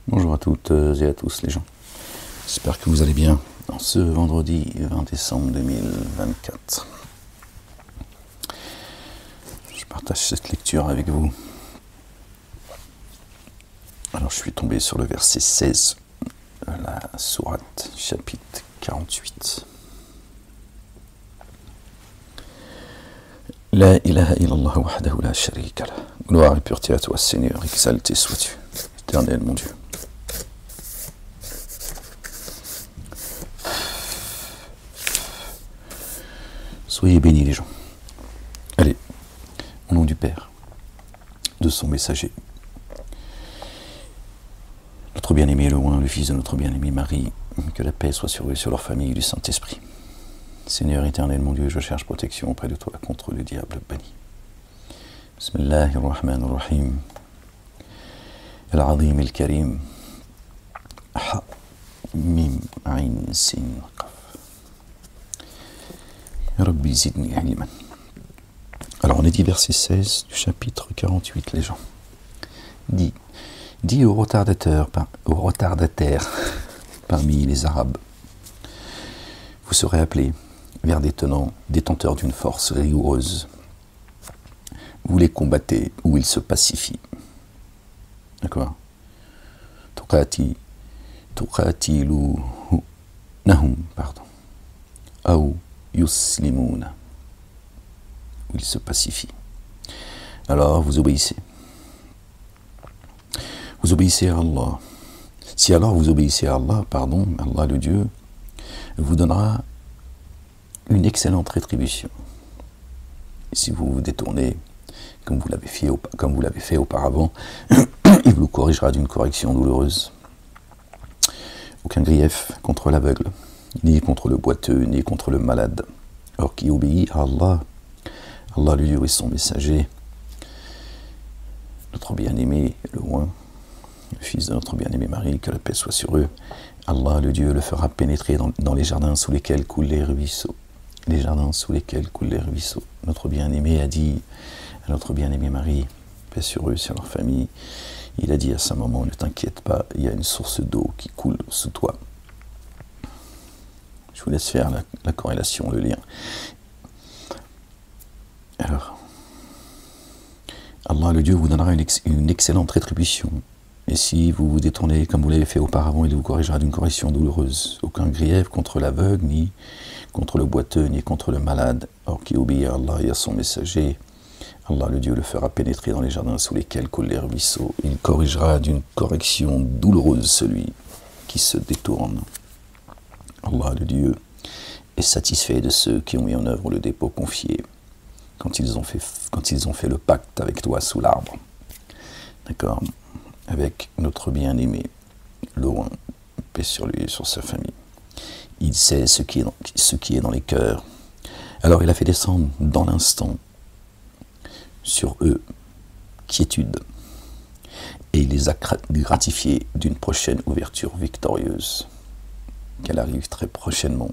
Bonjour à toutes et à tous les gens. J'espère que vous allez bien en ce vendredi 20 décembre 2024. Je partage cette lecture avec vous. Alors je suis tombé sur le verset 16 de la sourate chapitre 48. La ilaha illallah wahdahu la sharika lah. Gloire et pureté à toi Seigneur, exalté sois-tu, éternel mon Dieu. Soyez bénis les gens. Allez, au nom du Père, de son messager, notre bien-aimé le loin, le fils de notre bien-aimé Marie, que la paix soit sur eux, sur leur famille et du Saint-Esprit. Seigneur éternel mon Dieu, je cherche protection auprès de toi contre le diable banni. Bismillahirrahmanirrahim. Al-Azim al-Karim. Ha, Mim, Ain, Sin, Qaf. Rabbi zidni ilman. Alors on est dit verset 16 du chapitre 48 les gens. Dis aux retardataires parmi les Arabes, vous serez appelés vers des détenteurs d'une force rigoureuse. Vous les combattez ou ils se pacifient. D'accord? Tuqatiluhum, pardon. Aou yuslimuna. Ou ils se pacifient. Alors vous obéissez. Vous obéissez à Allah. Si alors vous obéissez à Allah, Allah le Dieu vous donnera une excellente rétribution. Et si vous vous détournez, comme vous l'avez fait auparavant, il vous corrigera d'une correction douloureuse. Aucun grief contre l'aveugle, ni contre le boiteux, ni contre le malade. Or qui obéit à Allah, Allah le Dieu et son messager, notre bien-aimé le loin, le fils de notre bien-aimé Marie, que la paix soit sur eux, Allah le Dieu le fera pénétrer dans les jardins sous lesquels coulent les ruisseaux. Les jardins sous lesquels coulent les ruisseaux. Notre bien-aimé a dit à notre bien-aimé Marie, paix sur eux, sur leur famille, il a dit à sa maman, ne t'inquiète pas, il y a une source d'eau qui coule sous toi. Je vous laisse faire la corrélation, le lien. Alors, Allah le Dieu vous donnera une excellente rétribution. Et si vous vous détournez comme vous l'avez fait auparavant, il vous corrigera d'une correction douloureuse. Aucun grief contre l'aveugle, ni contre le boiteux, ni contre le malade. Or qui obéit à Allah et à son messager, Allah le Dieu le fera pénétrer dans les jardins sous lesquels coulent les ruisseaux. Il corrigera d'une correction douloureuse celui qui se détourne. Allah le Dieu est satisfait de ceux qui ont mis en œuvre le dépôt confié quand ils ont fait le pacte avec toi sous l'arbre. D'accord? Avec notre bien-aimé, le loin, paix sur lui et sur sa famille. Il sait ce qui est dans les cœurs. Alors il a fait descendre dans l'instant sur eux quiétude, et il les a gratifiés d'une prochaine ouverture victorieuse, qu'elle arrive très prochainement,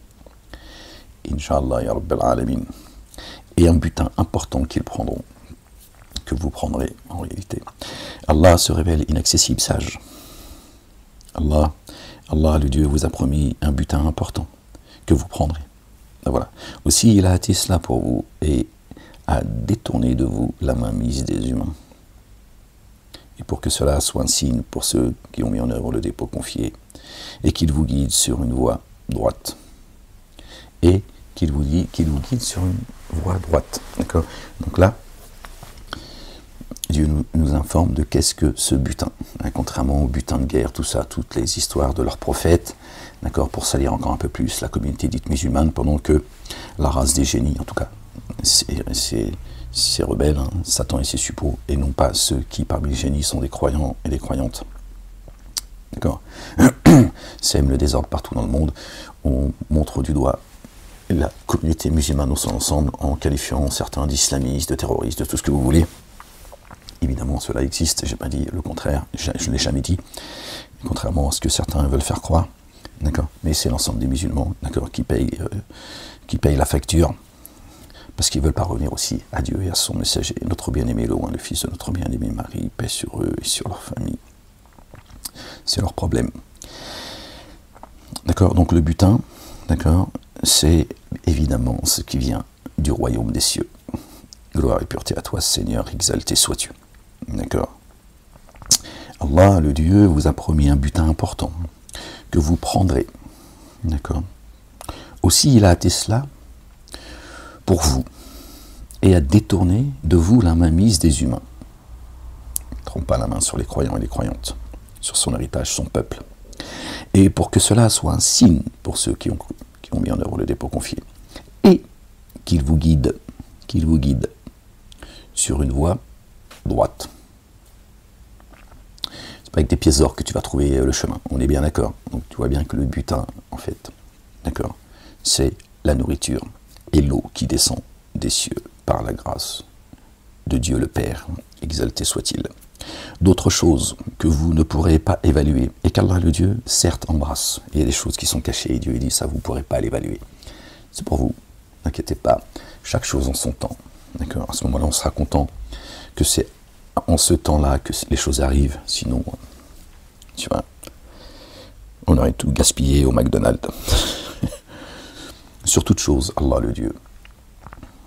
Inch'Allah ya Rabbal Alamin, et un butin important qu'ils prendront, que vous prendrez en réalité. Allah se révèle inaccessible, sage. Allah le Dieu vous a promis un butin important que vous prendrez. Voilà. Aussi il a hâté cela pour vous et a détourné de vous la mainmise des humains. Et pour que cela soit un signe pour ceux qui ont mis en œuvre le dépôt confié, et qu'il vous guide sur une voie droite. Et qu'il vous guide sur une voie droite. D'accord? Donc là, Dieu nous informe de qu'est-ce que ce butin, contrairement au butin de guerre, tout ça, toutes les histoires de leurs prophètes, d'accord, pour salir encore un peu plus la communauté dite musulmane, pendant que la race des génies, en tout cas, ces rebelles, hein, Satan et ses suppôts, et non pas ceux qui parmi les génies sont des croyants et des croyantes, d'accord, sèment le désordre partout dans le monde. On montre du doigt la communauté musulmane dans son ensemble en qualifiant certains d'islamistes, de terroristes, de tout ce que vous voulez. Évidemment, cela existe, je n'ai pas dit le contraire, je ne l'ai jamais dit, contrairement à ce que certains veulent faire croire, d'accord. Mais c'est l'ensemble des musulmans, d'accord, qui payent la facture, parce qu'ils veulent parvenir aussi à Dieu et à son messager, notre bien-aimé le loin, le fils de notre bien-aimé Marie, paix sur eux et sur leur famille. C'est leur problème. D'accord? Donc le butin, d'accord, c'est évidemment ce qui vient du royaume des cieux. Gloire et pureté à toi, Seigneur, exalté sois-tu. D'accord? Allah, le Dieu, vous a promis un butin important que vous prendrez. D'accord? Aussi, il a hâté cela pour vous et a détourné de vous la mainmise des humains. Ne trompe pas la main sur les croyants et les croyantes, sur son héritage, son peuple. Et pour que cela soit un signe pour ceux qui ont cru, qui ont mis en œuvre le dépôt confié, et qu'il vous guide sur une voie droite. C'est pas avec des pièces d'or que tu vas trouver le chemin, on est bien d'accord. Donc tu vois bien que le butin, en fait, d'accord, c'est la nourriture et l'eau qui descend des cieux par la grâce de Dieu le Père, exalté soit-il. D'autres choses que vous ne pourrez pas évaluer, et qu'Allah le Dieu, certes, embrasse. Il y a des choses qui sont cachées, et Dieu dit ça, vous ne pourrez pas l'évaluer. C'est pour vous, n'inquiétez pas, chaque chose en son temps. D'accord? À ce moment-là, on sera content que c'est en ce temps-là que les choses arrivent, sinon, tu vois, on aurait tout gaspillé au McDonald's. Sur toute chose, Allah le Dieu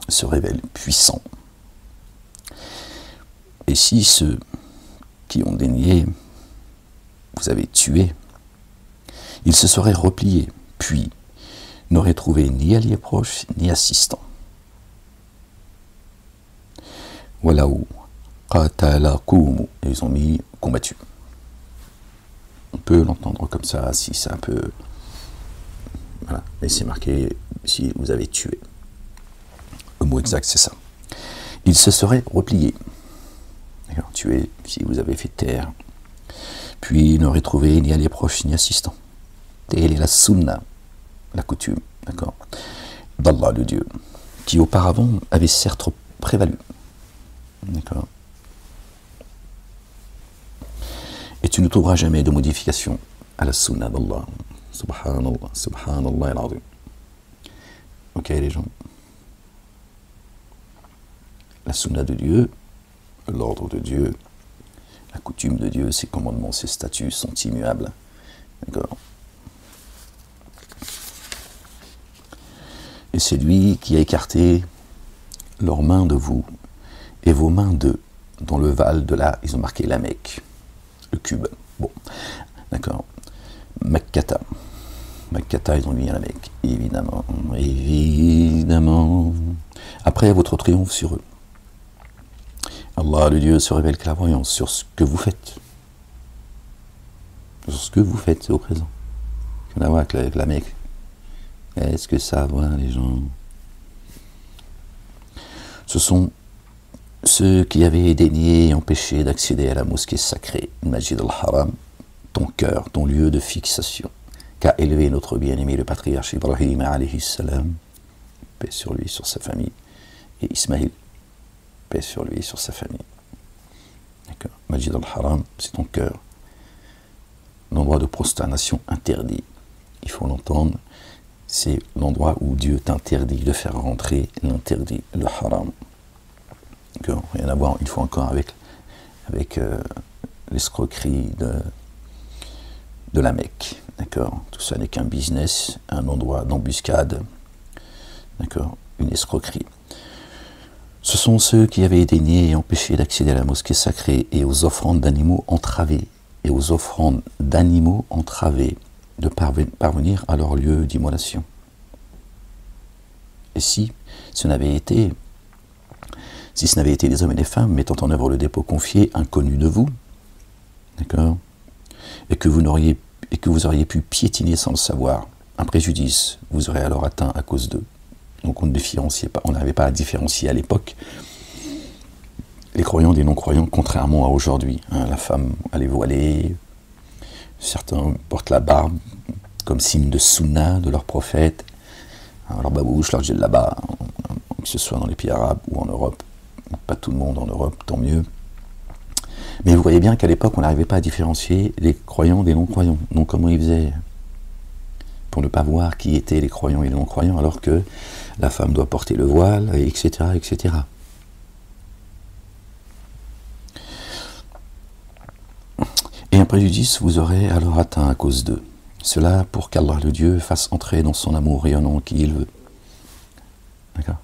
se révèle puissant. Et si ceux qui ont dénié vous avez tué, ils se seraient repliés, puis n'auraient trouvé ni alliés proches, ni assistants. Walahu qatalakum, ils ont mis combattu. On peut l'entendre comme ça, si c'est un peu... Voilà, et c'est marqué si vous avez tué. Le mot exact, c'est ça. Ils se seraient repliés. Tué si vous avez fait taire. Puis n'auraient trouvé ni alliés proches, ni assistants. Telle est la sunna, la coutume, d'accord, d'Allah le Dieu, qui auparavant avait certes prévalu. D'accord. Et tu ne trouveras jamais de modification à la sunna d'Allah. Subhanallah, subhanallah al-azim. Ok les gens. La sunna de Dieu, l'ordre de Dieu, la coutume de Dieu, ses commandements, ses statuts sont immuables. D'accord. Et c'est lui qui a écarté leurs mains de vous et vos mains d'eux, dans le val de là, ils ont marqué la Mecque, le cube. Bon, d'accord. Makkata. Makkata, ils ont mis à la Mecque, évidemment, évidemment. Après votre triomphe sur eux, Allah, le Dieu, se révèle clairvoyant sur ce que vous faites. Sur ce que vous faites au présent. On a voir avec la Mecque. Est-ce que ça va, les gens? Ce sont ceux qui avaient dénié et empêché d'accéder à la mosquée sacrée, Masjid al-Haram, ton cœur, ton lieu de fixation, qu'a élevé notre bien-aimé le patriarche Ibrahim alayhi salam, paix sur lui, sur sa famille, et Ismaïl, paix sur lui, sur sa famille. D'accord. Masjid al-Haram, c'est ton cœur, l'endroit de prosternation interdit. Il faut l'entendre, c'est l'endroit où Dieu t'interdit de faire rentrer l'interdit, le haram. Rien à voir une fois encore avec l'escroquerie de la Mecque. D'accord. Tout ça n'est qu'un business, un endroit d'embuscade. D'accord. Une escroquerie. Ce sont ceux qui avaient dénié et empêché d'accéder à la mosquée sacrée et aux offrandes d'animaux entravées, de parvenir à leur lieu d'immolation. Et si ce n'avait été des hommes et des femmes mettant en œuvre le dépôt confié, inconnus de vous, d'accord, et que vous auriez pu piétiner sans le savoir, un préjudice vous aurez alors atteint à cause d'eux. Donc on n'avait pas à différencier à l'époque les croyants des non-croyants, contrairement à aujourd'hui. Hein, la femme, elle est voilée, certains portent la barbe comme signe de sunna de leur prophète, leur babouche, leur djellaba, que ce soit dans les pays arabes ou en Europe. Pas tout le monde en Europe, tant mieux. Mais vous voyez bien qu'à l'époque, on n'arrivait pas à différencier les croyants des non-croyants. Donc comment ils faisaient pour ne pas voir qui étaient les croyants et les non-croyants, alors que la femme doit porter le voile, etc., etc. Et un préjudice vous aurez alors atteint à cause d'eux. Cela pour qu'Allah le Dieu fasse entrer dans son amour rayonnant qui il veut. D'accord?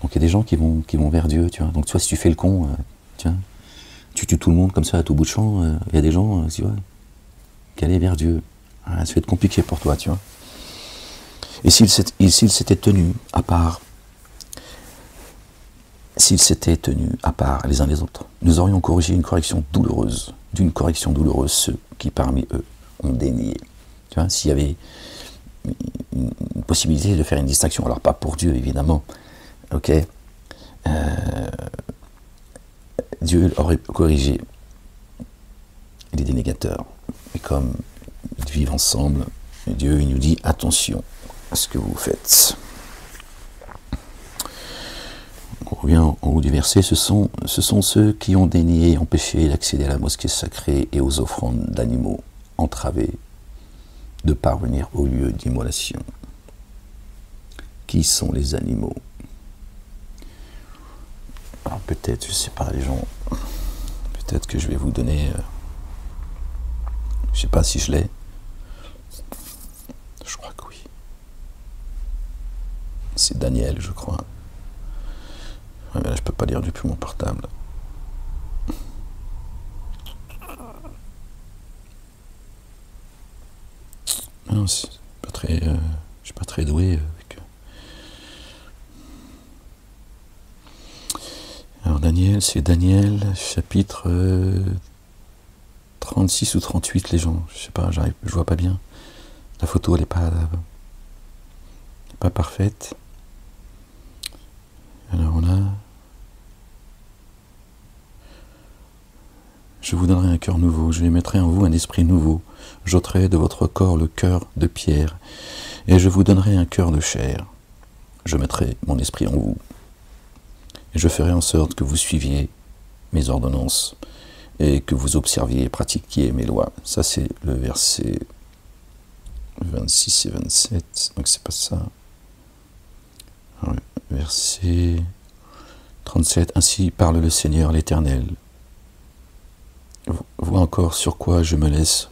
Donc il y a des gens qui vont vers Dieu, tu vois. Donc tu vois, si tu fais le con, tu vois, tu tues tout le monde comme ça à tout bout de champ, il y a des gens, tu vois, qui allaient vers Dieu. Ça va être compliqué pour toi, tu vois. Et s'ils s'étaient tenus à part, les uns les autres, nous aurions corrigé d'une correction douloureuse ceux qui parmi eux ont dénié. Tu vois, s'il y avait une possibilité de faire une distinction, alors pas pour Dieu évidemment, ok, Dieu aurait corrigé les dénégateurs, et comme ils vivent ensemble, Dieu il nous dit attention à ce que vous faites. On revient en haut du verset, ce sont ceux qui ont dénié et empêché d'accéder à la mosquée sacrée et aux offrandes d'animaux entravés de parvenir au lieu d'immolation. Qui sont les animaux? Alors peut-être, je ne sais pas, les gens, peut-être que je vais vous donner, je ne sais pas si je l'ai, je crois que oui. C'est Daniel, je crois. Ouais, mais là, je peux pas lire depuis mon portable. Non, c'est pas très, je suis pas très doué avec. Alors Daniel, c'est Daniel, chapitre 36 ou 38, les gens. Je sais pas, je vois pas bien. La photo, elle est pas parfaite. Alors on a. Je vous donnerai un cœur nouveau, je mettrai en vous un esprit nouveau, j'ôterai de votre corps le cœur de pierre, et je vous donnerai un cœur de chair. Je mettrai mon esprit en vous, et je ferai en sorte que vous suiviez mes ordonnances, et que vous observiez et pratiquiez mes lois. Ça c'est le verset 26 et 27, donc c'est pas ça. Alors, verset 37, ainsi parle le Seigneur l'Éternel. Vois encore sur quoi je me laisse.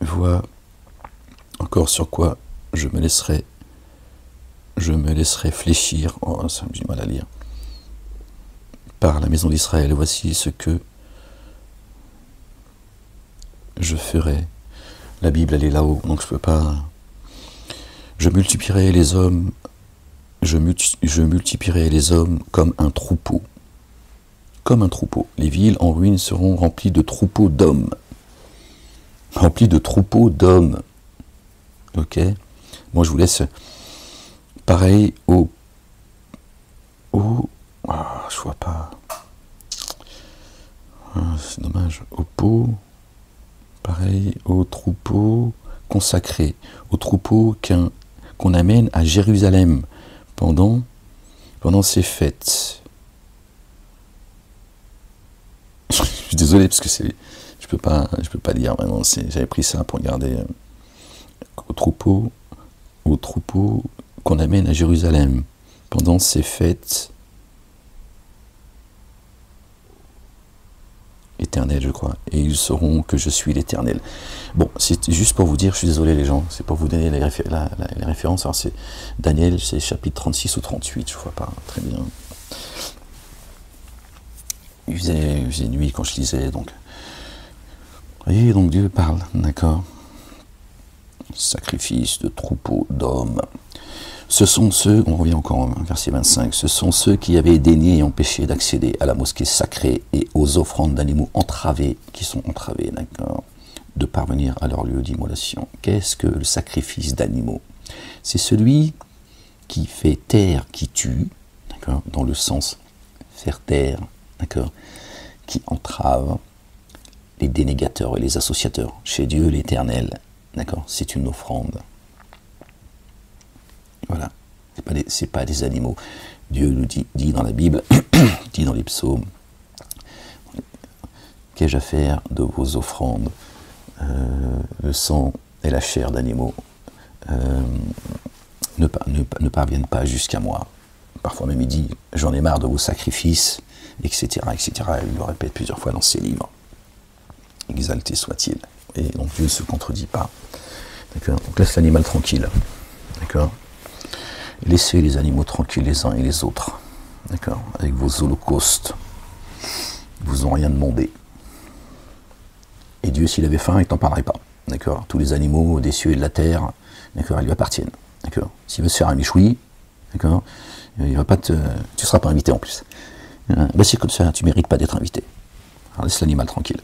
Vois encore sur quoi je me laisserai fléchir. Oh, ça j'ai du mal à lire. Par la maison d'Israël, voici ce que je ferai. La Bible, elle est là-haut, donc je peux pas. Je multiplierai les hommes. Je multiplierai les hommes comme un troupeau. Comme un troupeau. Les villes en ruine seront remplies de troupeaux d'hommes. Remplies de troupeaux d'hommes. Ok? Moi, je vous laisse. Pareil au. Je vois pas. C'est dommage. Au pot. Pareil au troupeau consacré. Au troupeau qu'on amène à Jérusalem pendant ces fêtes. Je suis désolé parce que je peux pas lire vraiment. J'avais pris ça pour regarder au troupeau qu'on amène à Jérusalem pendant ces fêtes éternelles, je crois. Et ils sauront que je suis l'Éternel. Bon, c'est juste pour vous dire, je suis désolé les gens, c'est pour vous donner les références. Alors c'est Daniel, c'est chapitre 36 ou 38, je vois pas très bien. Il faisait nuit quand je lisais, donc. Vous voyez, donc Dieu parle, d'accord. Sacrifice de troupeaux d'hommes. Ce sont ceux, on revient encore au verset 25, ce sont ceux qui avaient dénié et empêché d'accéder à la mosquée sacrée et aux offrandes d'animaux entravés, qui sont entravés, d'accord, de parvenir à leur lieu d'immolation. Qu'est-ce que le sacrifice d'animaux? C'est celui qui fait taire, qui tue, d'accord, dans le sens faire taire, d'accord, qui entrave les dénégateurs et les associateurs chez Dieu l'Éternel, d'accord, c'est une offrande. Voilà, c'est pas des animaux. Dieu nous dit dans la Bible, dit dans les psaumes, qu'ai-je à faire de vos offrandes? Le sang et la chair d'animaux ne parviennent pas jusqu'à moi. Parfois même il dit, j'en ai marre de vos sacrifices, etc., etc. Il le répète plusieurs fois dans ses livres. exalté soit-il. Et donc Dieu ne se contredit pas. D'accord. Donc laisse l'animal tranquille. D'accord. Laissez les animaux tranquilles les uns et les autres. D'accord. Avec vos holocaustes. Ils vous ont rien demandé. Et Dieu, s'il avait faim, il t'en parlerait pas. D'accord. Tous les animaux des cieux et de la terre, d'accord, ils lui appartiennent. D'accord. S'il veut se faire un michoui, d'accord, il va pas tu seras pas invité en plus. Ben c'est comme ça, tu mérites pas d'être invité. Alors laisse l'animal tranquille.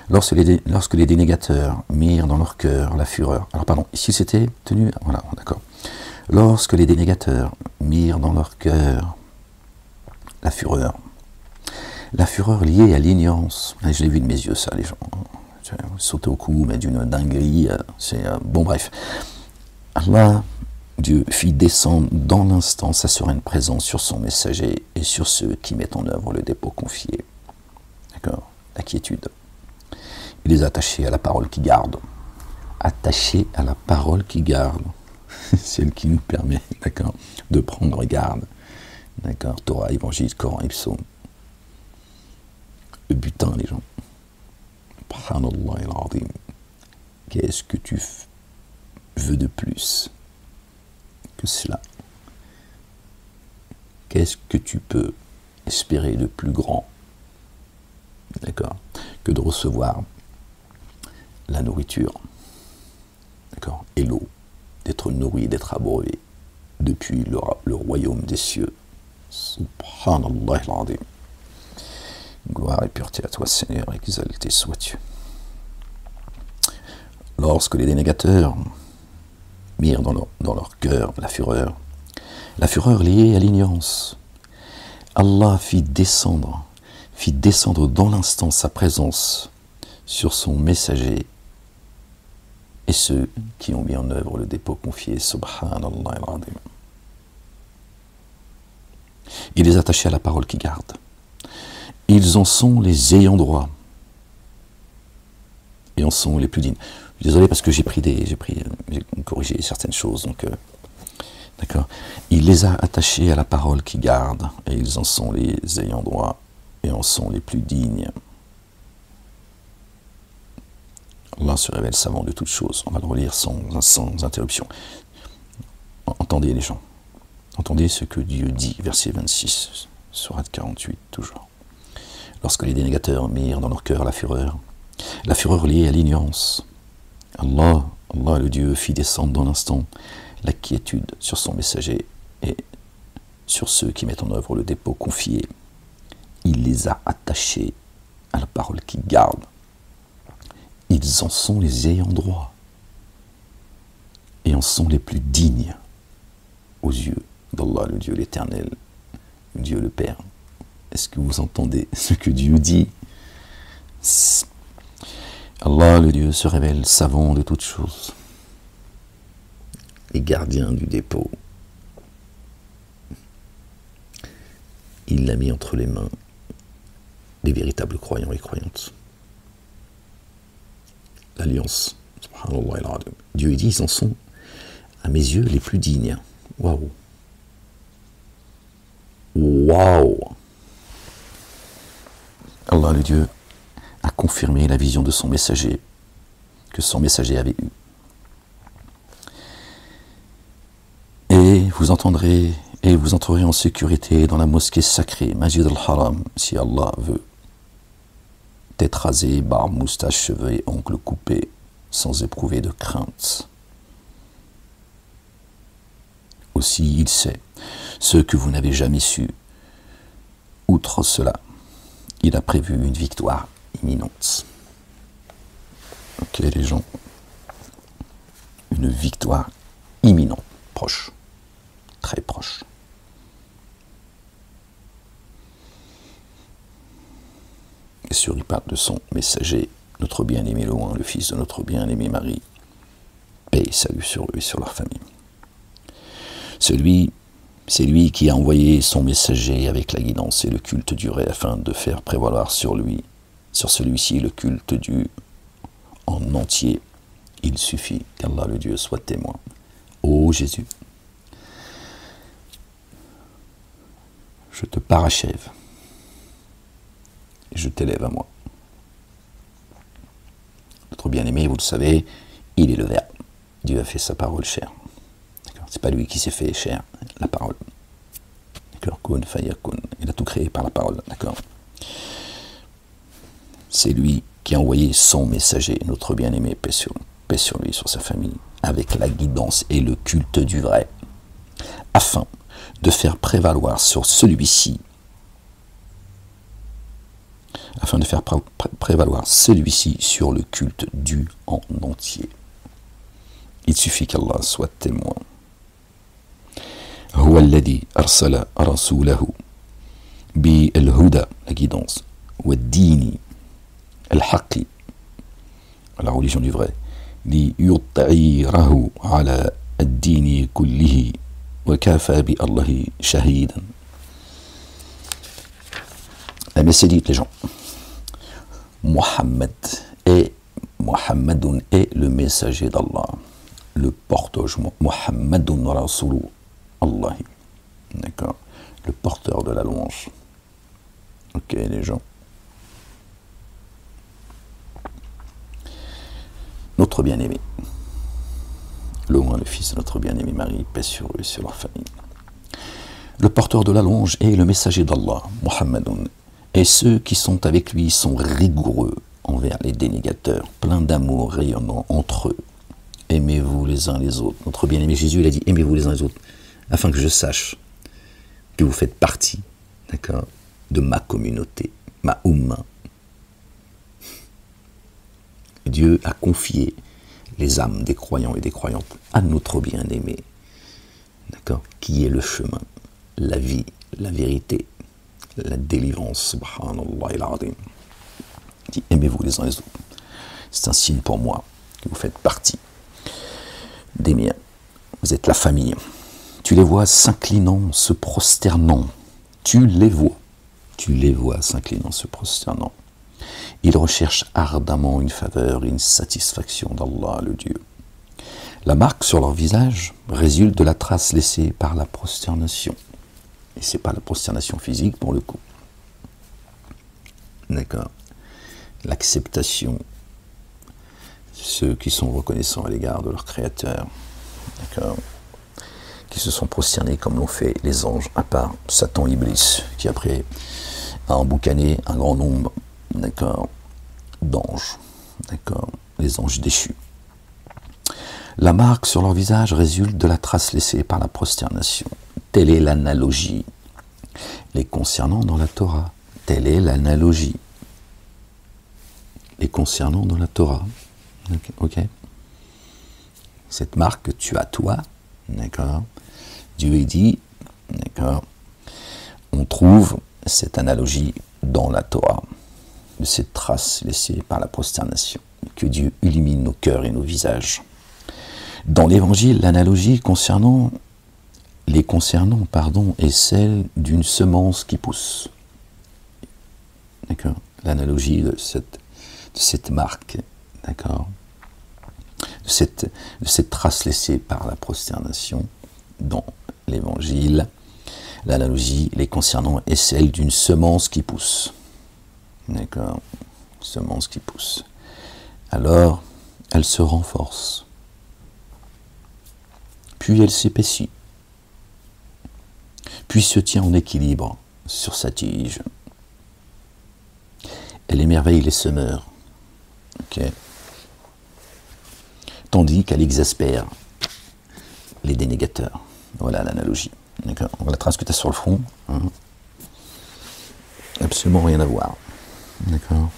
Lorsque les dénégateurs mirent dans leur cœur la fureur. Alors pardon, ici c'était tenu. Voilà, d'accord. Lorsque les dénégateurs mirent dans leur cœur la fureur liée à l'ignorance. Je l'ai vu de mes yeux, ça, les gens. Sauter au cou, mais d'une dinguerie. Bon, bref. Allah, Dieu, fit descendre dans l'instant sa sereine présence sur son messager et sur ceux qui mettent en œuvre le dépôt confié. D'accord. La quiétude. Il les a attachés à la parole qui garde. Attachés à la parole qui garde. C'est elle qui nous permet, d'accord, de prendre garde. D'accord. Torah, Évangile, Coran et Psaume. Le butin, les gens. Subhanallah al-Azim. Qu'est-ce que tu veux de plus que cela? Qu'est-ce que tu peux espérer de plus grand, d'accord, que de recevoir la nourriture, d'accord, et l'eau, d'être nourri, d'être abreuvé depuis le royaume des cieux. Subhanallah al-Azim. Gloire et pureté à toi, Seigneur, exalté sois-tu. Lorsque les dénégateurs mirent dans leur cœur la fureur liée à l'ignorance, Allah fit descendre dans l'instant sa présence sur son messager et ceux qui ont mis en œuvre le dépôt confié. Subhanallah al-Azim. Il les attachait à la parole qui garde. Ils en sont les ayants droit et en sont les plus dignes. Désolé parce que j'ai corrigé certaines choses, donc d'accord. Il les a attachés à la parole qui garde et ils en sont les ayants droit et en sont les plus dignes. Allah se révèle savant de toutes choses. On va le relire sans interruption. Entendez les gens. Entendez ce que Dieu dit, verset 26, sourate 48 toujours. Lorsque les dénégateurs mirent dans leur cœur la fureur liée à l'ignorance, Allah, le Dieu, fit descendre dans l'instant la quiétude sur son messager et sur ceux qui mettent en œuvre le dépôt confié. Il les a attachés à la parole qui garde. Ils en sont les ayants droit et en sont les plus dignes aux yeux d'Allah, le Dieu l'Éternel, le Dieu le Père. Est-ce que vous entendez ce que Dieu dit? Allah, le Dieu, se révèle savant de toutes choses. Les gardiens du dépôt. Il l'a mis entre les mains des véritables croyants et croyantes. L'alliance. Subhanallah. Dieu dit, ils en sont, à mes yeux, les plus dignes. Waouh. Waouh. Allah, le Dieu, a confirmé la vision de son messager, que son messager avait eue. Et vous entendrez, et vous entrerez en sécurité dans la mosquée sacrée, Masjid al-Haram, si Allah veut. Tête rasée, barbe, moustache, cheveux et ongles coupés, sans éprouver de crainte. Aussi, il sait ce que vous n'avez jamais su. Outre cela, il a prévu une victoire imminente. Ok, les gens, une victoire imminente, proche, très proche. Et sur il parle de son messager, notre bien-aimé Loin, le fils de notre bien-aimé Marie. Paix et salut sur eux et sur leur famille. C'est lui qui a envoyé son messager avec la guidance et le culte du vrai afin de faire prévaloir sur celui-ci le culte du en entier. Il suffit qu'Allah le Dieu soit témoin. Ô Jésus, je te parachève et je t'élève à moi. bien-aimé, vous le savez, il est le Verbe. Dieu a fait sa parole chair. C'est pas lui qui s'est fait chair, la parole. D'accord, kun fayakun. Il a tout créé par la parole. D'accord. C'est lui qui a envoyé son messager, notre bien-aimé, paix sur lui, sur sa famille, avec la guidance et le culte du vrai, afin de faire prévaloir sur celui-ci, sur le culte du en entier. Il suffit qu'Allah soit témoin. هو الذي أرسل رسوله بالهدى, la guidance, والدين الحق, la religion du vrai, ليطيره على الدين كله وكفى بالله شهيدا. Mais c'est dit, les gens, Muhammadun est le messager d'Allah, le porteur, Muhammadun Rasulu Allah, d'accord, le porteur de la louange. Ok, les gens. Notre bien-aimé, le fils de notre bien-aimé Marie, paix sur eux et sur leur famille. Le porteur de la louange est le messager d'Allah, Muhammadun, et ceux qui sont avec lui sont rigoureux envers les dénégateurs, pleins d'amour rayonnant entre eux. Aimez-vous les uns les autres. Notre bien-aimé Jésus, il a dit, aimez-vous les uns les autres, afin que je sache que vous faites partie, d'accord, de ma communauté, ma Ummah. Dieu a confié les âmes des croyants et des croyantes à notre bien-aimé, d'accord, qui est le chemin, la vie, la vérité, la délivrance, subhanallah al-azim. Dit, aimez-vous les uns les autres. C'est un signe pour moi que vous faites partie des miens. Vous êtes la famille. Tu les vois s'inclinant, se prosternant. Tu les vois s'inclinant, se prosternant. Ils recherchent ardemment une faveur et une satisfaction d'Allah, le Dieu. La marque sur leur visage résulte de la trace laissée par la prosternation. Et ce n'est pas la prosternation physique pour le coup. D'accord. L'acceptation, ceux qui sont reconnaissants à l'égard de leur Créateur, d'accord, qui se sont prosternés comme l'ont fait les anges, à part Satan Iblis, qui après a emboucané un grand nombre, d'accord, d'anges, d'accord, les anges déchus. La marque sur leur visage résulte de la trace laissée par la prosternation. Telle est l'analogie les concernant dans la Torah. Telle est l'analogie les concernant dans la Torah. Ok. Cette marque que tu as toi, d'accord. Dieu est dit, d'accord. On trouve cette analogie dans la Torah, de cette trace laissée par la prosternation. Que Dieu illumine nos cœurs et nos visages. Dans l'Évangile, l'analogie les concernant, est celle d'une semence qui pousse. D'accord. L'analogie de cette marque, d'accord, de cette trace laissée par la prosternation dans l'Évangile, l'analogie les concernant est celle d'une semence qui pousse. D'accord. Semence qui pousse. Alors, elle se renforce. Puis elle s'épaissit. Puis se tient en équilibre sur sa tige. Elle émerveille les semeurs. Okay. Tandis qu'elle exaspère les dénégateurs. Voilà l'analogie. D'accord. La trace que tu as sur le front, hein, absolument rien à voir. D'accord.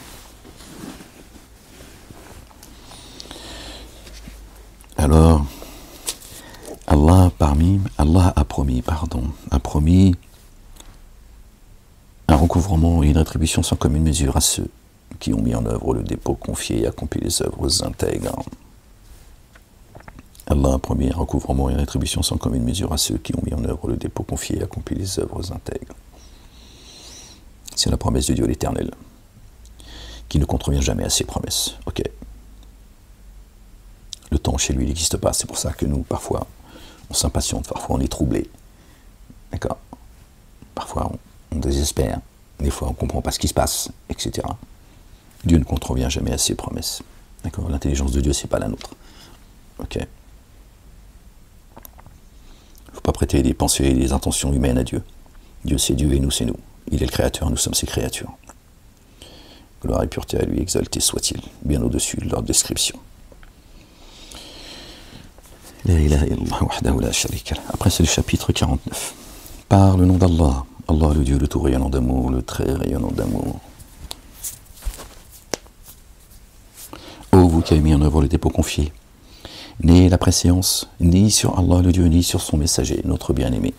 Alors, Allah a promis un recouvrement et une rétribution sans commune mesure à ceux qui ont mis en œuvre le dépôt confié et accompli les œuvres intègres. Allah a promis un recouvrement et une rétribution sans commune mesure à ceux qui ont mis en œuvre le dépôt confié et accompli les œuvres intègres. C'est la promesse de Dieu l'Éternel, qui ne contrevient jamais à ses promesses. Ok. Le temps chez lui n'existe pas, c'est pour ça que nous, parfois, on s'impatiente, parfois on est troublé. D'accord. Parfois on désespère, des fois on ne comprend pas ce qui se passe, etc. Dieu ne contrevient jamais à ses promesses. D'accord? L'intelligence de Dieu, c'est pas la nôtre. Ok? Il ne faut pas prêter des pensées et des intentions humaines à Dieu. Dieu, c'est Dieu et nous, c'est nous. Il est le Créateur, nous sommes ses créatures. Gloire et pureté à lui, exalté soit-il, bien au-dessus de leur description. Après, c'est le chapitre 49. Par le nom d'Allah, Allah le Dieu, le tout rayonnant d'amour, le très rayonnant d'amour. Ô vous qui avez mis en œuvre le dépôt confié, n'ayez la préséance ni sur Allah le Dieu, ni sur son messager, notre bien-aimé,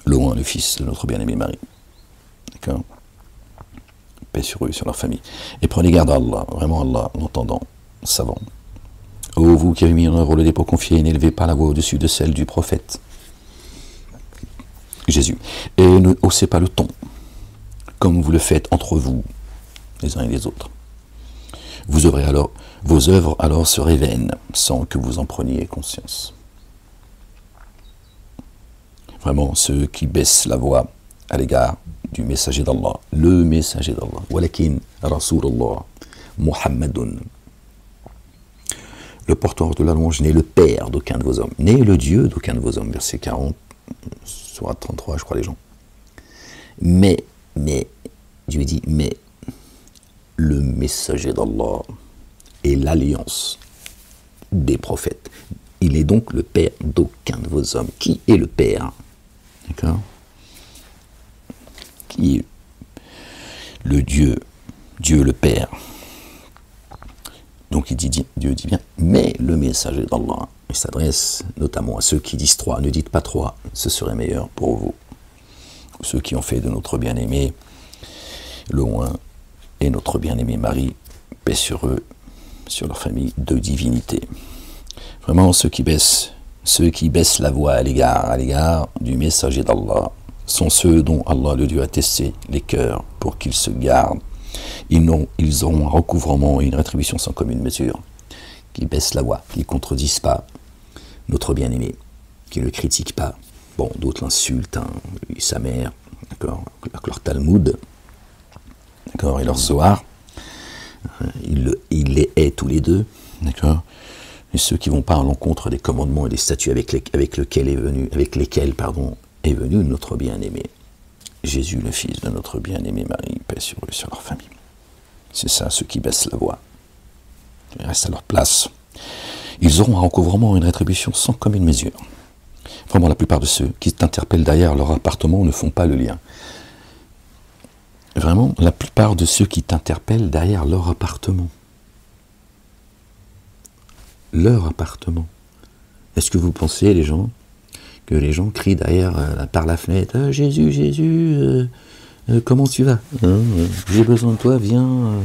loin le fils de notre bien-aimé Marie. D'accord? Paix sur eux, sur leur famille. Et prenez garde à Allah, vraiment Allah, l'entendant, savant. Ô vous qui avez mis en œuvre le dépôt confié, n'élevez pas la voix au-dessus de celle du prophète Jésus. Et ne haussez pas le ton, comme vous le faites entre vous, les uns et les autres. Vos œuvres alors seraient vaines, sans que vous en preniez conscience. Vraiment, ceux qui baissent la voix à l'égard du messager d'Allah, le messager d'Allah, walakin Rasulullah Muhammadun, le porteur de la louange n'est le père d'aucun de vos hommes, n'est le Dieu d'aucun de vos hommes, verset 40, soit 33, je crois, les gens. Mais, Dieu dit, mais, le messager d'Allah est l'alliance des prophètes. Il est donc le père d'aucun de vos hommes. Qui est le père? D'accord? Qui est le Dieu? Dieu le Père. Donc Dieu dit bien, mais le messager d'Allah, il s'adresse notamment à ceux qui disent 3, ne dites pas 3, ce serait meilleur pour vous. Ceux qui ont fait de notre bien-aimé loin et notre bien-aimé Marie, paix sur eux, sur leur famille de divinité. Vraiment, ceux qui baissent la voix à l'égard du messager d'Allah sont ceux dont Allah le Dieu a testé les cœurs pour qu'ils se gardent. Ils auront un recouvrement et une rétribution sans commune mesure, qui baissent la voix, qui ne contredisent pas notre bien-aimé, qui ne le critiquent pas. Bon, d'autres l'insultent, lui et sa mère, d'accord, avec leur Talmud, d'accord, et leur Zohar. Il les hait tous les deux, d'accord. Et ceux qui vont pas à l'encontre des commandements et des statuts avec lesquels est venu notre bien-aimé Jésus, le Fils de notre bien-aimé Marie, paix sur eux, sur leur famille. C'est ça, ceux qui baissent la voix. Ils restent à leur place. Ils auront un recouvrement et une rétribution sans commune mesure. Vraiment, la plupart de ceux qui t'interpellent derrière leur appartement ne font pas le lien. Vraiment, la plupart de ceux qui t'interpellent derrière leur appartement. Leur appartement. Est-ce que vous pensez, que les gens crient derrière, par la fenêtre, ah, Jésus, Jésus, comment tu vas, hein, j'ai besoin de toi, viens.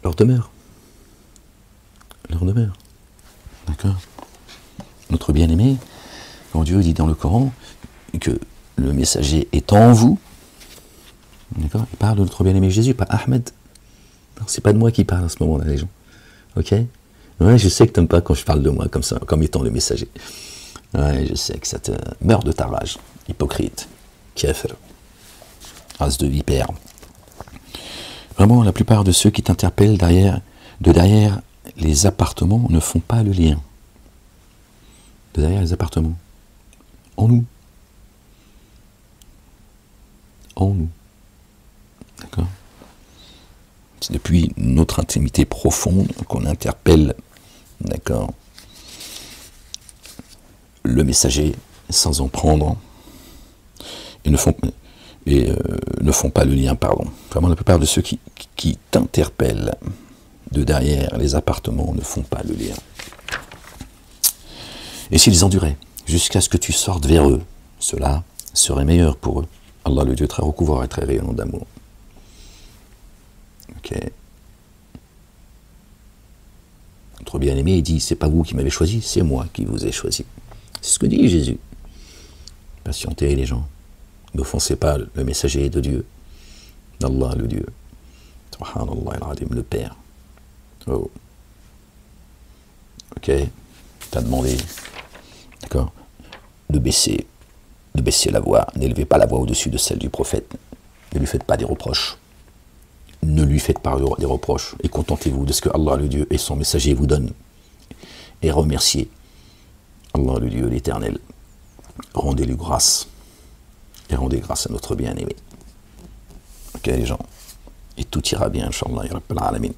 Leur demeure. D'accord. Notre bien-aimé, quand Dieu dit dans le Coran que le messager est en vous, d'accord, il parle de notre bien-aimé Jésus, pas Ahmed. C'est pas de moi qui parle à ce moment-là, les gens. Ok? Ouais, je sais que t'aimes pas quand je parle de moi comme ça, comme étant le messager. Ouais, je sais que ça te meurt de ta rage. Hypocrite. Kafir. Race de vipère. Vraiment, la plupart de ceux qui t'interpellent derrière les appartements ne font pas le lien. De derrière les appartements. En nous. D'accord? C'est depuis notre intimité profonde qu'on interpelle, d'accord, le messager sans en prendre et ne font pas le lien, pardon. Vraiment, la plupart de ceux qui t'interpellent de derrière les appartements ne font pas le lien. Et s'ils enduraient jusqu'à ce que tu sortes vers eux, cela serait meilleur pour eux. Allah, le Dieu très recouvrant et très rayonnant d'amour. Ok. Notre bien-aimé, il dit, c'est pas vous qui m'avez choisi, c'est moi qui vous ai choisi. C'est ce que dit Jésus. Patientez les gens. N'offensez pas le messager de Dieu, d'Allah le Dieu. Subhanallah al-Adim, le Père. Oh. Ok. T'as demandé, d'accord, de baisser Ne baissez la voix, n'élevez pas la voix au-dessus de celle du prophète. Ne lui faites pas des reproches. Ne lui faites pas des reproches. Et contentez-vous de ce que Allah le Dieu et son messager vous donnent. Et remerciez Allah le Dieu l'Éternel. Rendez-lui grâce. Et rendez grâce à notre bien-aimé. Ok les gens. Et tout ira bien, Inch'Allah, ya Rabbil Alamin.